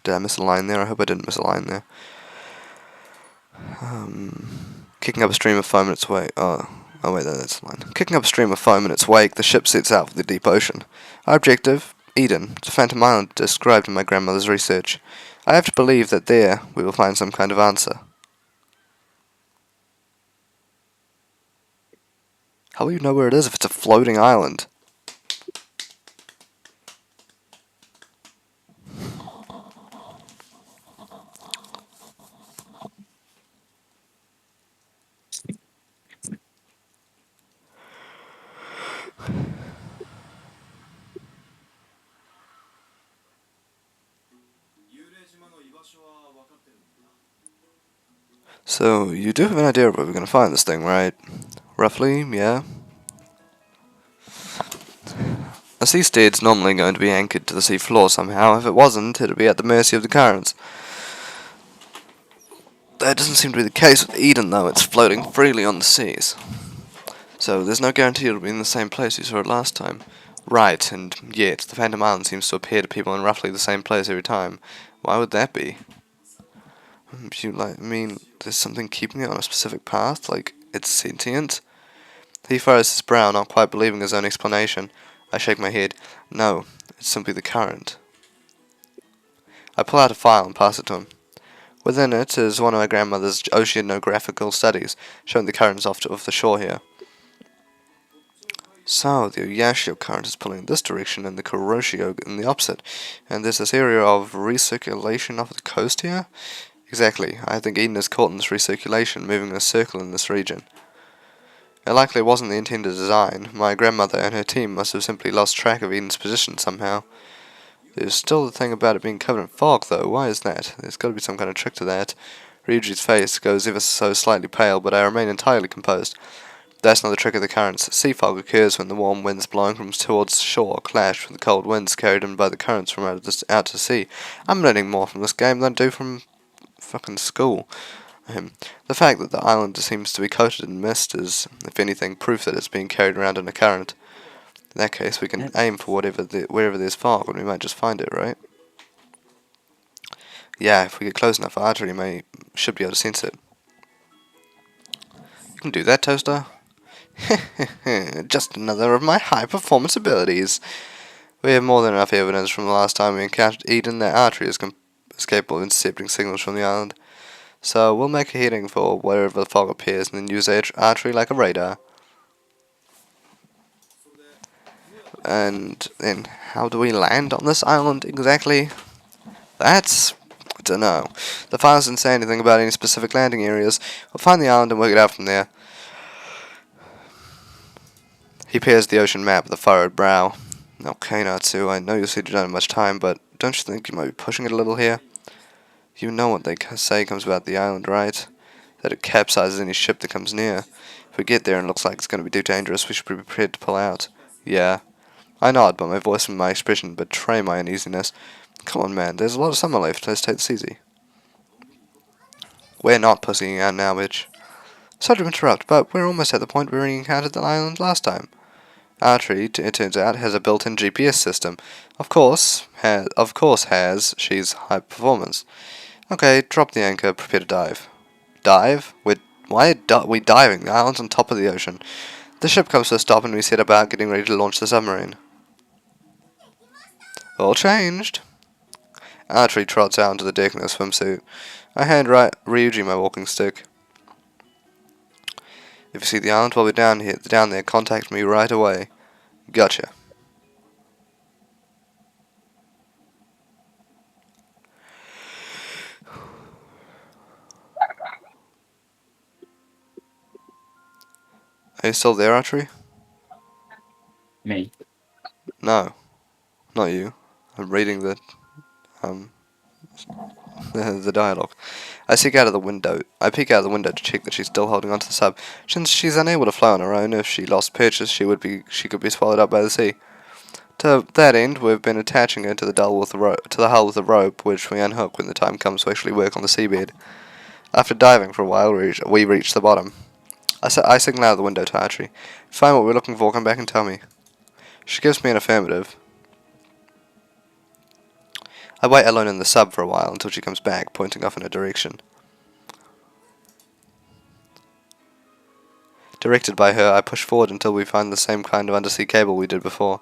Did I miss a line there? I hope I didn't miss a line there. Kicking up a stream of foam in its wake. Oh wait, that's the line. Kicking up a stream of foam in its wake, the ship sets out for the deep ocean. Our objective, Eden. It's a phantom island described in my grandmother's research. I have to believe that there we will find some kind of answer. How will you know where it is if it's a floating island? So, you do have an idea of where we're going to find this thing, right? Roughly, yeah? A sea steed's normally going to be anchored to the sea floor somehow. If it wasn't, it'd be at the mercy of the currents. That doesn't seem to be the case with Eden, though. It's floating freely on the seas. So, there's no guarantee it'll be in the same place you saw it last time. Right, and yet, the Phantom Island seems to appear to people in roughly the same place every time. Why would that be? There's something keeping it on a specific path? Like, it's sentient? He furrows his brow, not quite believing his own explanation. I shake my head. No, it's simply the current. I pull out a file and pass it to him. Within it is one of my grandmother's oceanographical studies, showing the currents off the shore here. So, the Oyashio current is pulling in this direction and the Kuroshio in the opposite, and there's this area of recirculation off the coast here? Exactly, I think Eden is caught in this recirculation, moving in a circle in this region. It likely wasn't the intended design. My grandmother and her team must have simply lost track of Eden's position somehow. There's still the thing about it being covered in fog, though. Why is that? There's got to be some kind of trick to that. Ryuji's face goes ever so slightly pale, but I remain entirely composed. That's not the trick of the currents. Sea fog occurs when the warm winds blowing from towards shore clash with the cold winds carried in by the currents from out to sea. I'm learning more from this game than I do from fucking school. The fact that the island seems to be coated in mist is, if anything, proof that it's being carried around in a current. In that case, we can aim for wherever there's fog, and we might just find it, right? Yeah, if we get close enough, Atri should be able to sense it. You can do that, Toaster. Just another of my high-performance abilities. We have more than enough evidence from the last time we encountered Eden that Atri is capable of intercepting signals from the island. So we'll make a heading for wherever the fog appears and then use Atri like a radar. And then how do we land on this island exactly? I don't know. The file doesn't say anything about any specific landing areas. We'll find the island and work it out from there. He peers the ocean map with a furrowed brow. Okay, Natsu, I know you said you don't have much time, but don't you think you might be pushing it a little here? You know what they say comes about the island, right? That it capsizes any ship that comes near. If we get there and it looks like it's going to be too dangerous, we should be prepared to pull out. Yeah. I nod, but my voice and my expression betray my uneasiness. Come on, man, there's a lot of summer left. Let's take this easy. We're not pussying out now, bitch. Sorry to interrupt, but we're almost at the point where we encountered the island last time. Atri, it turns out, has a built-in GPS system. Of course has. She's high performance. Okay, drop the anchor, prepare to dive. Dive? Why are we diving? The island's on top of the ocean. The ship comes to a stop and we set about getting ready to launch the submarine. All changed. Atri trots out onto the deck in a swimsuit. I hand Ryuji my walking stick. If you see the island while we're down there, contact me right away. Gotcha. Are you still there, Atri? Me. No, not you. I'm reading the the dialogue. I peek out of the window to check that she's still holding onto the sub. Since she's unable to fly on her own, if she lost purchase, she could be swallowed up by the sea. To that end, we've been attaching her to the hull with a rope, which we unhook when the time comes to actually work on the seabed. After diving for a while, we reach the bottom. I signal out of the window to Atri. Find what we're looking for, come back and tell me. She gives me an affirmative. I wait alone in the sub for a while until she comes back, pointing off in a direction. Directed by her, I push forward until we find the same kind of undersea cable we did before.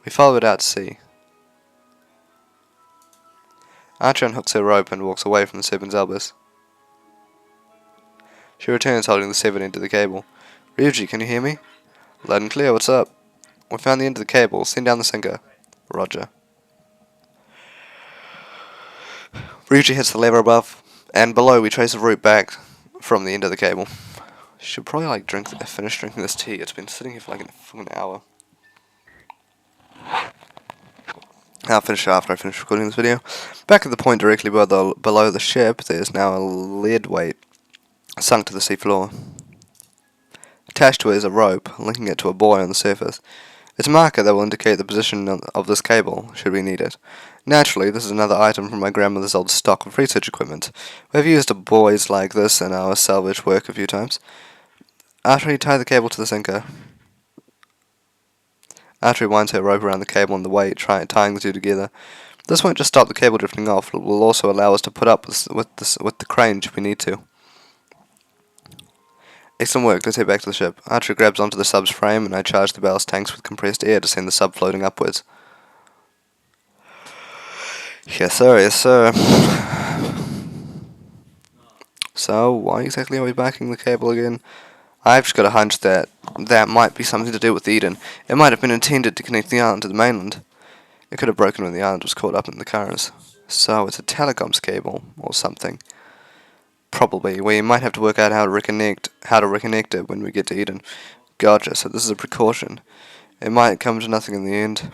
We follow it out to sea. Archer unhooks her rope and walks away from the serpent's elbows. She returns holding the severed end of the cable. Ryuji, can you hear me? Loud and clear, what's up? We found the end of the cable. Send down the sinker. Roger. Ryuji hits the lever above, and below we trace a route back from the end of the cable. Should probably finish drinking this tea. It's been sitting here for like an hour. I'll finish it after I finish recording this video. Back at the point directly below the ship, there's now a lead weight sunk to the seafloor. Attached to it is a rope, linking it to a buoy on the surface. It's a marker that will indicate the position of this cable, should we need it. Naturally, this is another item from my grandmother's old stock of research equipment. We've used buoys like this in our salvage work a few times. Atri, tie the cable to the sinker. Atri winds her rope around the cable and the weight, tying the two together. This won't just stop the cable drifting off, it will also allow us to put up with the crane if we need to. Excellent work, let's head back to the ship. Atri grabs onto the sub's frame and I charge the ballast tanks with compressed air to send the sub floating upwards. Yes sir, yes sir. So, why exactly are we backing the cable again? I've just got a hunch that might be something to do with Eden. It might have been intended to connect the island to the mainland. It could have broken when the island was caught up in the currents. So, it's a telecoms cable, or something. Probably. We might have to work out how to reconnect it when we get to Eden. Gotcha, so this is a precaution. It might come to nothing in the end.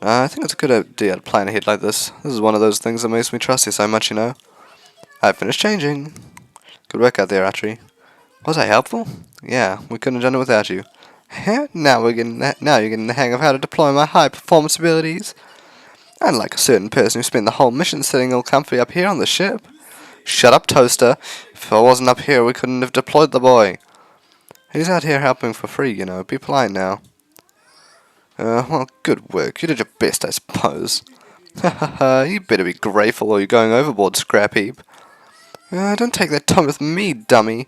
I think it's a good idea to plan ahead like this. This is one of those things that makes me trust you so much, you know. I've finished changing. Good work out there, Atri. Was I helpful? Yeah, we couldn't have done it without you. Now you're getting the hang of how to deploy my high performance abilities. Unlike a certain person who spent the whole mission sitting all comfy up here on the ship. Shut up, Toaster. If I wasn't up here, we couldn't have deployed the boy. He's out here helping for free, you know. Be polite now. Well, good work. You did your best, I suppose. Ha ha ha, you better be grateful or you're going overboard, scrap heap. Don't take that tone with me, dummy.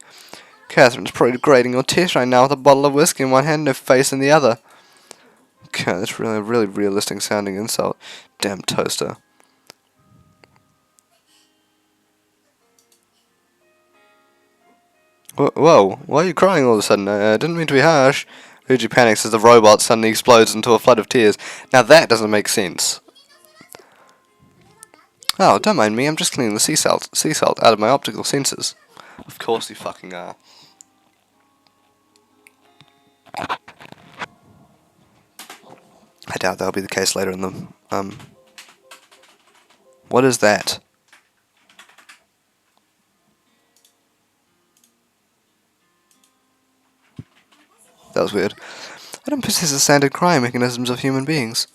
Catherine's probably grading your test right now with a bottle of whiskey in one hand and no face in the other. God, that's really a really realistic sounding insult. Damn Toaster. Whoa, why are you crying all of a sudden? I didn't mean to be harsh. Ryuji panics as the robot suddenly explodes into a flood of tears. Now that doesn't make sense. Oh, don't mind me, I'm just cleaning the sea salt out of my optical sensors. Of course you fucking are. I doubt that'll be the case later in the, What is that? That was weird. I don't possess the standard crying mechanisms of human beings.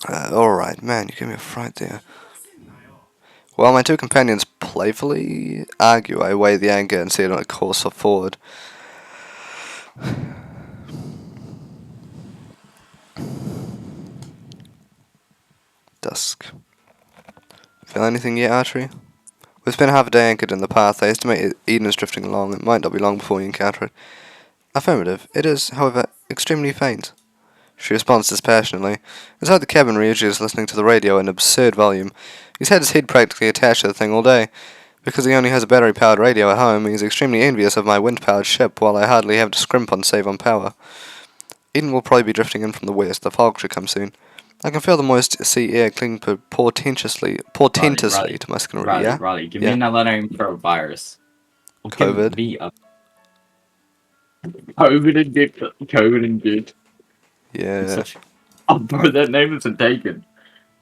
Alright, man, you gave me a fright there. While my two companions playfully argue, I weigh the anchor and set it on a course forward. Dusk. Feel anything yet, Atri? We've spent half a day anchored in the path. I estimate Eden is drifting along. It might not be long before we encounter it. Affirmative. It is, however, extremely faint. She responds dispassionately. Inside the cabin, Ryuji is listening to the radio at an absurd volume. He's had his head practically attached to the thing all day. Because he only has a battery-powered radio at home, he's extremely envious of my wind-powered ship, while I hardly have to scrimp on save on power. Eden will probably be drifting in from the west. The fog should come soon. I can feel the moist sea air cling portentously to my skin already, yeah? Riley, give me another name for a virus. COVID. COVID and good. Yeah. Oh, bro, that name isn't taken.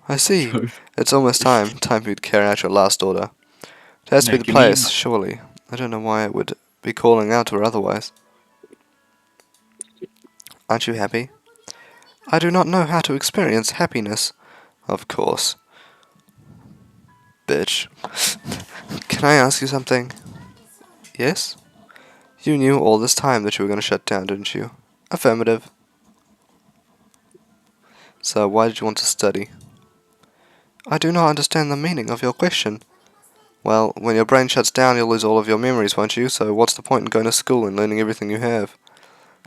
I see. It's almost time. Time for you to carry out your last order. It has to be the place, surely. I don't know why it would be calling out to her otherwise. Aren't you happy? I do not know how to experience happiness. Of course. Bitch. Can I ask you something? Yes? You knew all this time that you were going to shut down, didn't you? Affirmative. So why did you want to study? I do not understand the meaning of your question. Well, when your brain shuts down, you'll lose all of your memories, won't you? So what's the point in going to school and learning everything you have?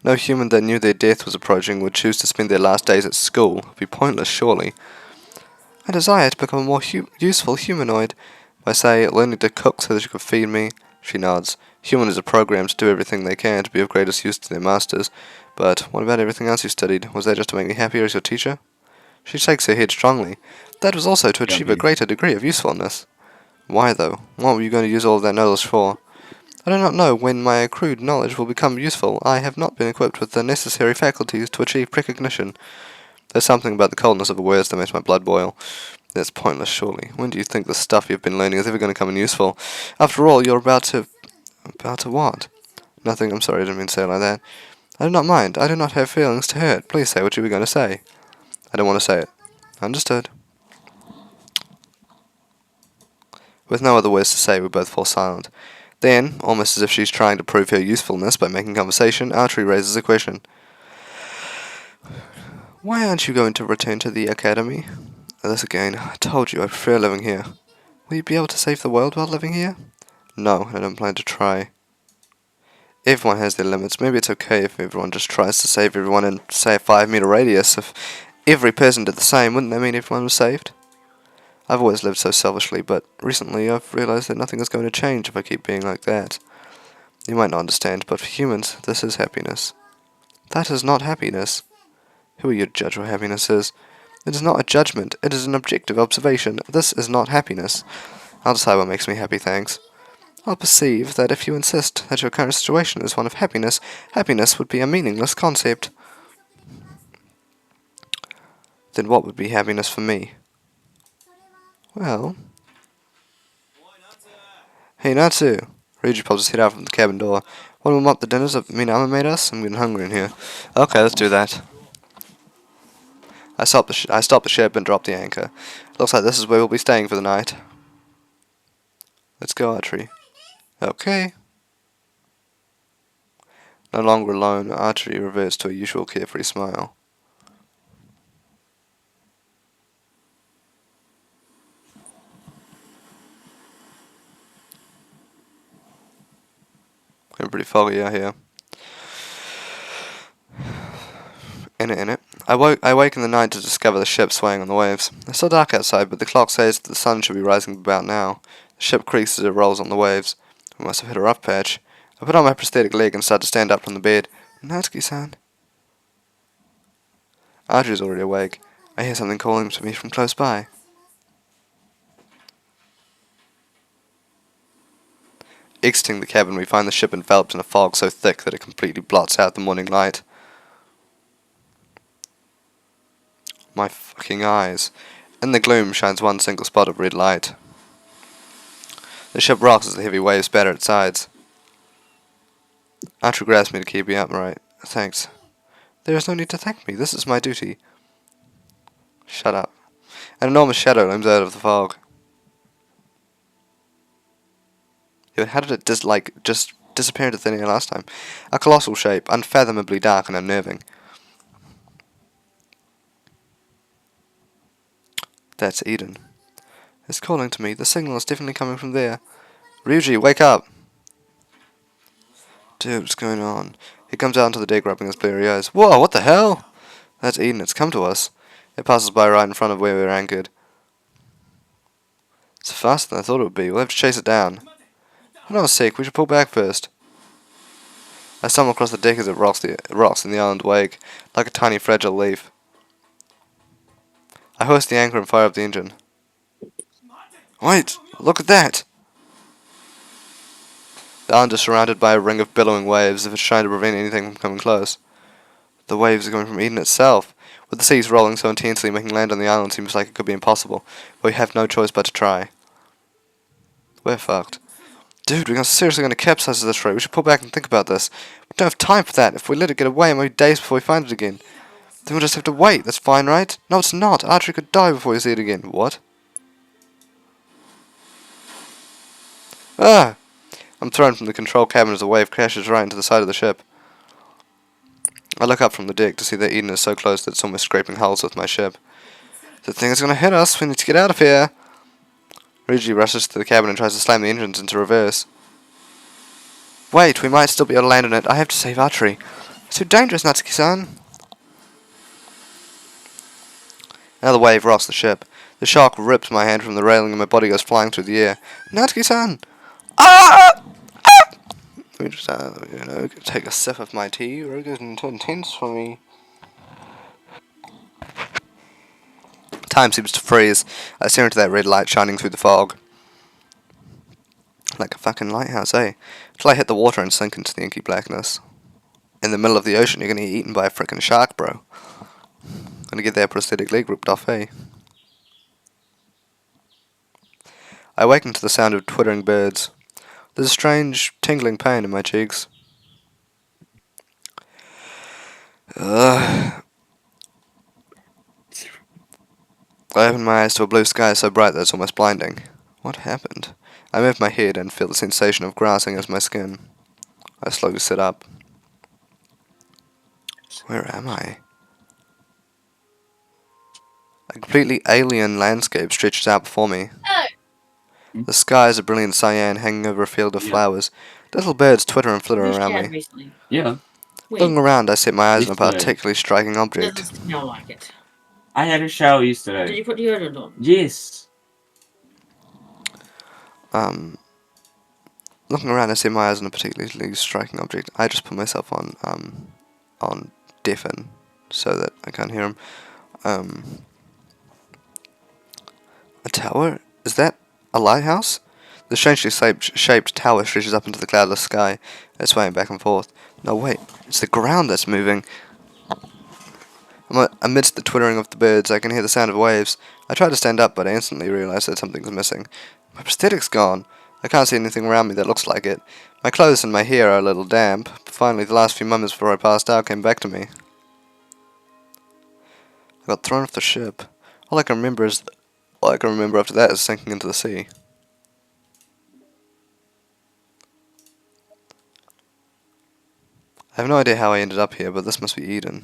No human that knew their death was approaching would choose to spend their last days at school. It would be pointless, surely. I desire to become a more useful humanoid. By, say, learning to cook so that you could feed me, She nods. Humans are programmed to do everything they can to be of greatest use to their masters. But what about everything else you studied? Was that just to make me happier as your teacher? She shakes her head strongly. That was also to achieve a Yummy. greater degree of usefulness. Why, though? What were you going to use all of that knowledge for? I do not know when my accrued knowledge will become useful. I have not been equipped with the necessary faculties to achieve precognition. There's something about the coldness of the words that makes my blood boil. That's pointless, surely. When do you think the stuff you've been learning is ever going to come in useful? After all, you're about to... About to what? Nothing, I'm sorry, I didn't mean to say it like that. I do not mind. I do not have feelings to hurt. Please say what you were going to say. I don't want to say it. Understood. With no other words to say, we both fall silent. Then, almost as if she's trying to prove her usefulness by making conversation, Atri raises a question. Why aren't you going to return to the academy? This again. I told you I prefer living here. Will you be able to save the world while living here? No, I don't plan to try. Everyone has their limits. Maybe it's okay if everyone just tries to save everyone in, say, a 5-meter radius. If every person did the same, wouldn't that mean everyone was saved? I've always lived so selfishly, but recently I've realized that nothing is going to change if I keep being like that. You might not understand, but for humans, this is happiness. That is not happiness. Who are you to judge what happiness is? It is not a judgment, it is an objective observation. This is not happiness. I'll decide what makes me happy, thanks. I'll perceive that if you insist that your current situation is one of happiness, happiness would be a meaningless concept. Then what would be happiness for me? Well... Hey, Natsu! Ryuji pops his head out from the cabin door. Want to warm up the dinners that Minama made us? I'm getting hungry in here. Okay, let's do that. I stop the ship and drop the anchor. Looks like this is where we'll be staying for the night. Let's go, Atri. Okay. No longer alone, Atri reverts to her usual carefree smile. Getting pretty foggy out here. In it. I wake in the night to discover the ship swaying on the waves. It's still dark outside, but the clock says that the sun should be rising about now. The ship creaks as it rolls on the waves. We must have hit a rough patch. I put on my prosthetic leg and start to stand up from the bed. Natsuki-san. Archie's already awake. I hear something calling to me from close by. Exiting the cabin, we find the ship enveloped in a fog so thick that it completely blots out the morning light. My fucking eyes. In the gloom shines one single spot of red light. The ship rocks as the heavy waves batter its sides. Archer grasps me to keep me upright. Thanks. There is no need to thank me. This is my duty. Shut up. An enormous shadow looms out of the fog. How did it just disappear into thin air last time? A colossal shape, unfathomably dark and unnerving. That's Eden. It's calling to me. The signal is definitely coming from there. Ryuji, wake up! Dude, what's going on? He comes out onto the deck, rubbing his bleary eyes. Whoa, what the hell? That's Eden. It's come to us. It passes by right in front of where we're anchored. It's faster than I thought it would be. We'll have to chase it down. Hold on a sec. We should pull back first. I stumble across the deck as it rocks in the island wake, like a tiny fragile leaf. I hoist the anchor and fire up the engine. Wait! Look at that! The island is surrounded by a ring of billowing waves, as if it's trying to prevent anything from coming close. The waves are coming from Eden itself, with the seas rolling so intensely making land on the island seems like it could be impossible, but we have no choice but to try. We're fucked. Dude, we're seriously going to capsize at this rate. We should pull back and think about this. We don't have time for that. If we let it get away, it might be days before we find it again. Then we'll just have to wait. That's fine, right? No, it's not. Atri could die before we see it again. What? Ah! I'm thrown from the control cabin as a wave crashes right into the side of the ship. I look up from the deck to see that Eden is so close that it's almost scraping hulls with my ship. The thing is going to hit us. We need to get out of here. Ryuji rushes to the cabin and tries to slam the engines into reverse. Wait, we might still be able to land on it. I have to save Atri. It's too dangerous, Natsuki-san. Another wave rocks the ship. The shark rips my hand from the railing and my body goes flying through the air. Natsuki-san! Ah! Just, take a sip of my tea. We're getting too intense for me. Time seems to freeze. I stare into that red light shining through the fog. Like a fucking lighthouse, eh? Till I hit the water and sink into the inky blackness. In the middle of the ocean, you're gonna get eaten by a frickin' shark, bro. Gonna get that prosthetic leg ripped off, eh? I awaken to the sound of twittering birds. There's a strange, tingling pain in my cheeks. Ugh. I open my eyes to a blue sky so bright that it's almost blinding. What happened? I move my head and feel the sensation of grass against my skin. I slowly sit up. Where am I? A completely alien landscape stretches out before me. The sky is a brilliant cyan hanging over a field of flowers. Little birds twitter and flitter around me. Recently. Yeah. Looking around, I set my eyes on a Yesterday. particularly striking object. Doesn't smell like it. I had a shower Did yesterday. you put deodorant on? Yes. Looking around, I set my eyes on a particularly striking object. I just put myself on deafen so that I can't hear him. A tower? Is that a lighthouse? The strangely shaped tower stretches up into the cloudless sky. It's swaying back and forth. No, wait. It's the ground that's moving. Amidst the twittering of the birds, I can hear the sound of waves. I try to stand up, but I instantly realize that something's missing. My prosthetic's gone. I can't see anything around me that looks like it. My clothes and my hair are a little damp. But finally, the last few moments before I passed out came back to me. I got thrown off the ship. All I can remember after that is sinking into the sea. I have no idea how I ended up here, but this must be Eden.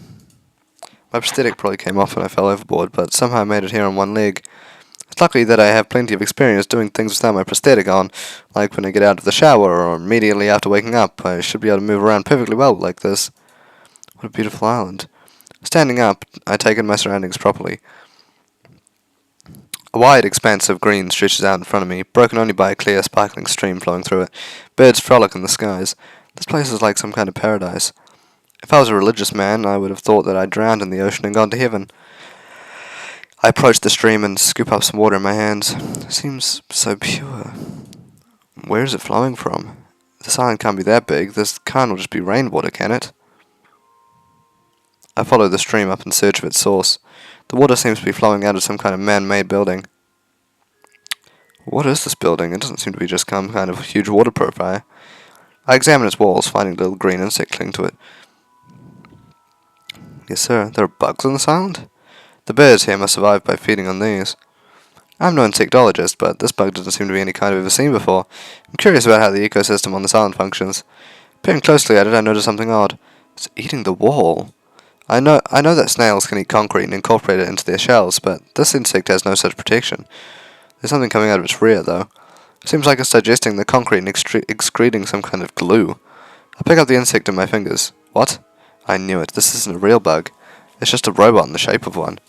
My prosthetic probably came off when I fell overboard, but somehow I made it here on one leg. It's lucky that I have plenty of experience doing things without my prosthetic on, like when I get out of the shower or immediately after waking up. I should be able to move around perfectly well like this. What a beautiful island. Standing up, I take in my surroundings properly. A wide expanse of green stretches out in front of me, broken only by a clear, sparkling stream flowing through it. Birds frolic in the skies. This place is like some kind of paradise. If I was a religious man, I would have thought that I'd drowned in the ocean and gone to heaven. I approach the stream and scoop up some water in my hands. It seems so pure. Where is it flowing from? This island can't be that big. This can't all just be rainwater, can it? I follow the stream up in search of its source. The water seems to be flowing out of some kind of man-made building. What is this building? It doesn't seem to be just some kind of huge water purifier. I examine its walls, finding a little green insect cling to it. Yes, sir. There are bugs on this island? The birds here must survive by feeding on these. I'm no insectologist, but this bug doesn't seem to be any kind I've ever seen before. I'm curious about how the ecosystem on this island functions. Peering closely at it, I notice something odd. It's eating the wall. I know that snails can eat concrete and incorporate it into their shells, but this insect has no such protection. There's something coming out of its rear, though. It seems like it's digesting the concrete and excreting some kind of glue. I pick up the insect in my fingers. What? I knew it. This isn't a real bug. It's just a robot in the shape of one.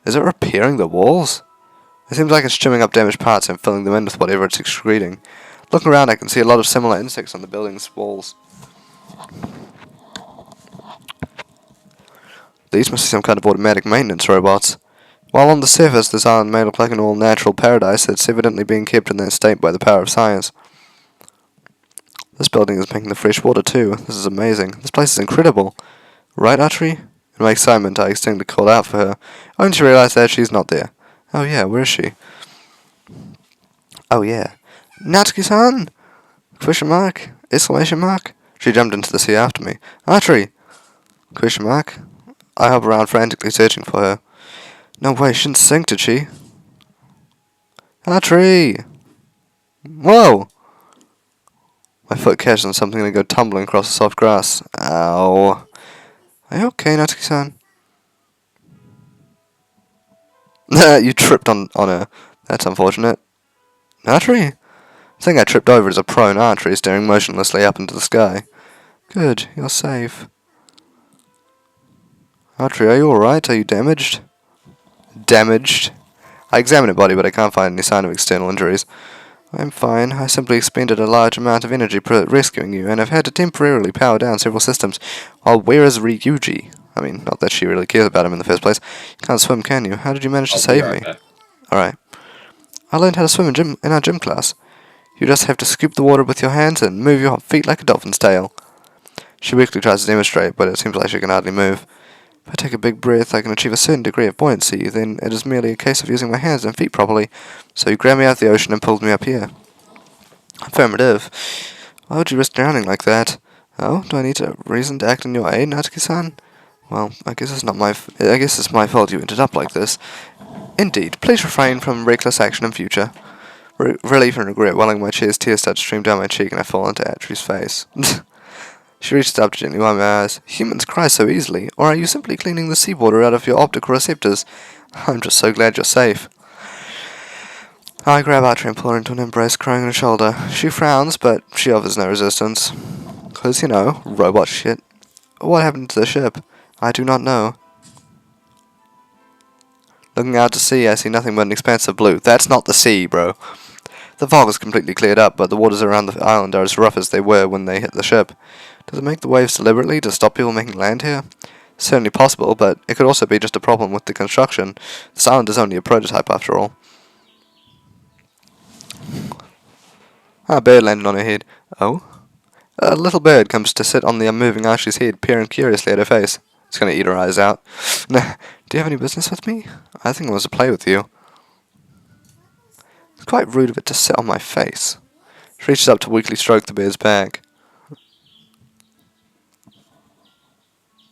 Is it repairing the walls? It seems like it's chewing up damaged parts and filling them in with whatever it's excreting. Looking around, I can see a lot of similar insects on the building's walls. These must be some kind of automatic maintenance robots. While on the surface, this island may look like an all-natural paradise, it's evidently being kept in that state by the power of science. This building is making the fresh water too. This is amazing. This place is incredible. Right, Atri? In my excitement, I instantly called out for her, only to realize that she's not there. Oh yeah, where is she? Oh yeah. Natsuki-san? Question mark? Exclamation mark? She jumped into the sea after me. Atri! Question mark? I hop around frantically searching for her. No way, she didn't sink, did she? Atri! Whoa! My foot catches on something and I go tumbling across the soft grass. Ow. Are you okay, Natsuki-san? You tripped on her. That's unfortunate. Atri? The thing I tripped over is a prone Atri staring motionlessly up into the sky. Good, you're safe. Atri, are you alright? Are you damaged? Damaged? I examine her body, but I can't find any sign of external injuries. I'm fine. I simply expended a large amount of energy rescuing you, and I've had to temporarily power down several systems. While where is Ryuji? I mean, not that she really cares about him in the first place. You can't swim, can you? How did you manage to I'll be save right me? back. Alright. I learned how to swim in our gym class. You just have to scoop the water with your hands and move your feet like a dolphin's tail. She weakly tries to demonstrate, but it seems like she can hardly move. If I take a big breath, I can achieve a certain degree of buoyancy, then it is merely a case of using my hands and feet properly. So you grabbed me out of the ocean and pulled me up here. Affirmative. Why would you risk drowning like that? Oh, do I need a reason to act in your aid, Natsuki-san? Well, I guess it's my fault you ended up like this. Indeed, please refrain from reckless action in future. Relief and regret welling my tears start to stream down my cheek and I fall into Atri's face. She reaches up to gently wipe my eyes. Humans cry so easily, or are you simply cleaning the seawater out of your optical receptors? I'm just so glad you're safe. I grab Atri and pull her into an embrace, crying on her shoulder. She frowns, but she offers no resistance. 'Cause, you know, robot shit. What happened to the ship? I do not know. Looking out to sea, I see nothing but an expanse of blue. That's not the sea, bro. The fog is completely cleared up, but the waters around the island are as rough as they were when they hit the ship. Does it make the waves deliberately to stop people making land here? Certainly possible, but it could also be just a problem with the construction. This island is only a prototype after all. A bird landed on her head. Oh? A little bird comes to sit on the unmoving Ashley's head, peering curiously at her face. It's going to eat her eyes out. Nah, do you have any business with me? I think it was to play with you. It's quite rude of it to sit on my face. She reaches up to weakly stroke the bird's back.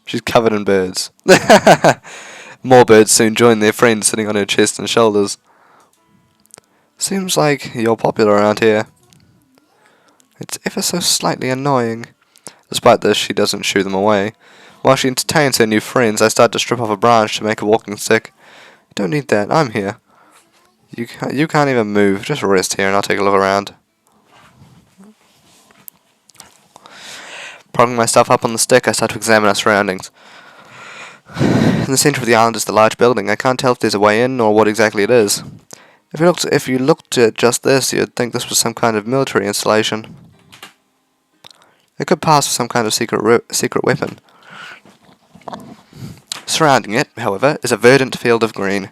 She's covered in birds. More birds soon join their friends sitting on her chest and shoulders. Seems like you're popular around here. It's ever so slightly annoying. Despite this, she doesn't shoo them away. While she entertains her new friends, I start to strip off a branch to make a walking stick. You don't need that, I'm here. You can't even move, just rest here and I'll take a look around. Propping my stuff up on the stick, I start to examine our surroundings. In the centre of the island is the large building. I can't tell if there's a way in or what exactly it is. If you looked at just this, you'd think this was some kind of military installation. It could pass for some kind of secret weapon. Surrounding it, however, is a verdant field of green.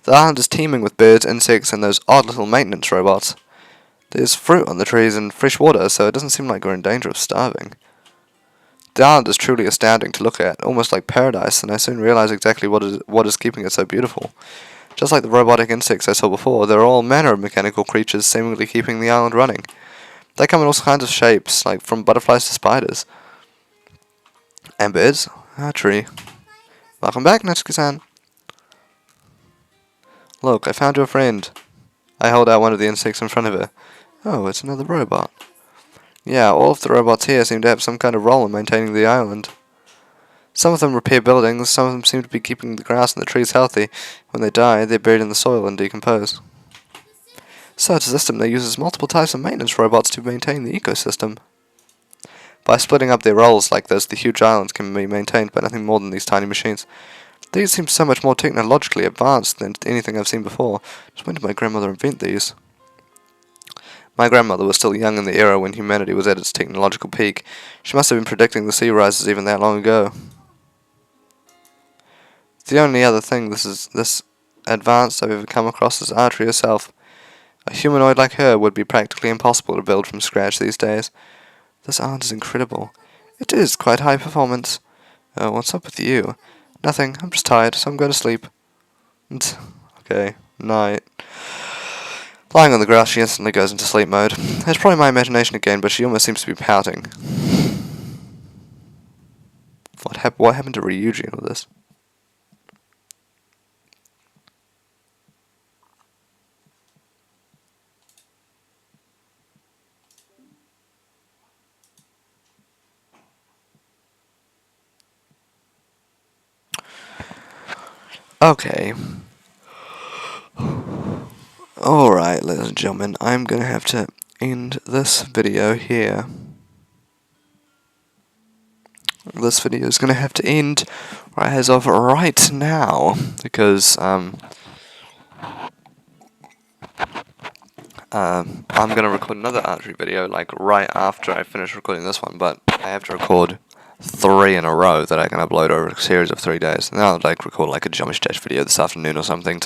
The island is teeming with birds, insects, and those odd little maintenance robots. There's fruit on the trees and fresh water, so it doesn't seem like we're in danger of starving. The island is truly astounding to look at, almost like paradise, and I soon realize exactly what is keeping it so beautiful. Just like the robotic insects I saw before, there are all manner of mechanical creatures seemingly keeping the island running. They come in all kinds of shapes, like from butterflies to spiders. And birds. Atri. Welcome back, Natsuki-san. Look, I found your friend. I hold out one of the insects in front of her. Oh, it's another robot. Yeah, all of the robots here seem to have some kind of role in maintaining the island. Some of them repair buildings, some of them seem to be keeping the grass and the trees healthy. When they die, they're buried in the soil and decompose. So, it's a system that uses multiple types of maintenance robots to maintain the ecosystem. By splitting up their roles like this, the huge islands can be maintained by nothing more than these tiny machines. These seem so much more technologically advanced than anything I've seen before. Just when did my grandmother invent these? My grandmother was still young in the era when humanity was at its technological peak. She must have been predicting the sea rises even that long ago. The only other thing this advanced I've ever come across is Atri herself. A humanoid like her would be practically impossible to build from scratch these days. This island is incredible. It is quite high performance. Oh, what's up with you? Nothing, I'm just tired, so I'm going to sleep. Okay, night. Lying on the grass, she instantly goes into sleep mode. It's probably my imagination again, but she almost seems to be pouting. What happened to Ryuji in all this? Okay. Alright, ladies and gentlemen, I'm gonna have to end this video here. This video is gonna have to end as of right now, because, I'm gonna record another archery video like right after I finish recording this one, but I have to record 3 in a row that I can upload over a series of 3 days. And I'll like record like a Jummish Dash video this afternoon or something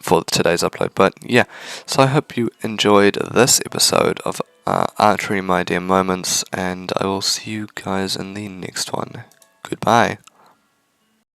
for today's upload. But yeah, so I hope you enjoyed this episode of Archery My Dear Moments, and I will see you guys in the next one. Goodbye.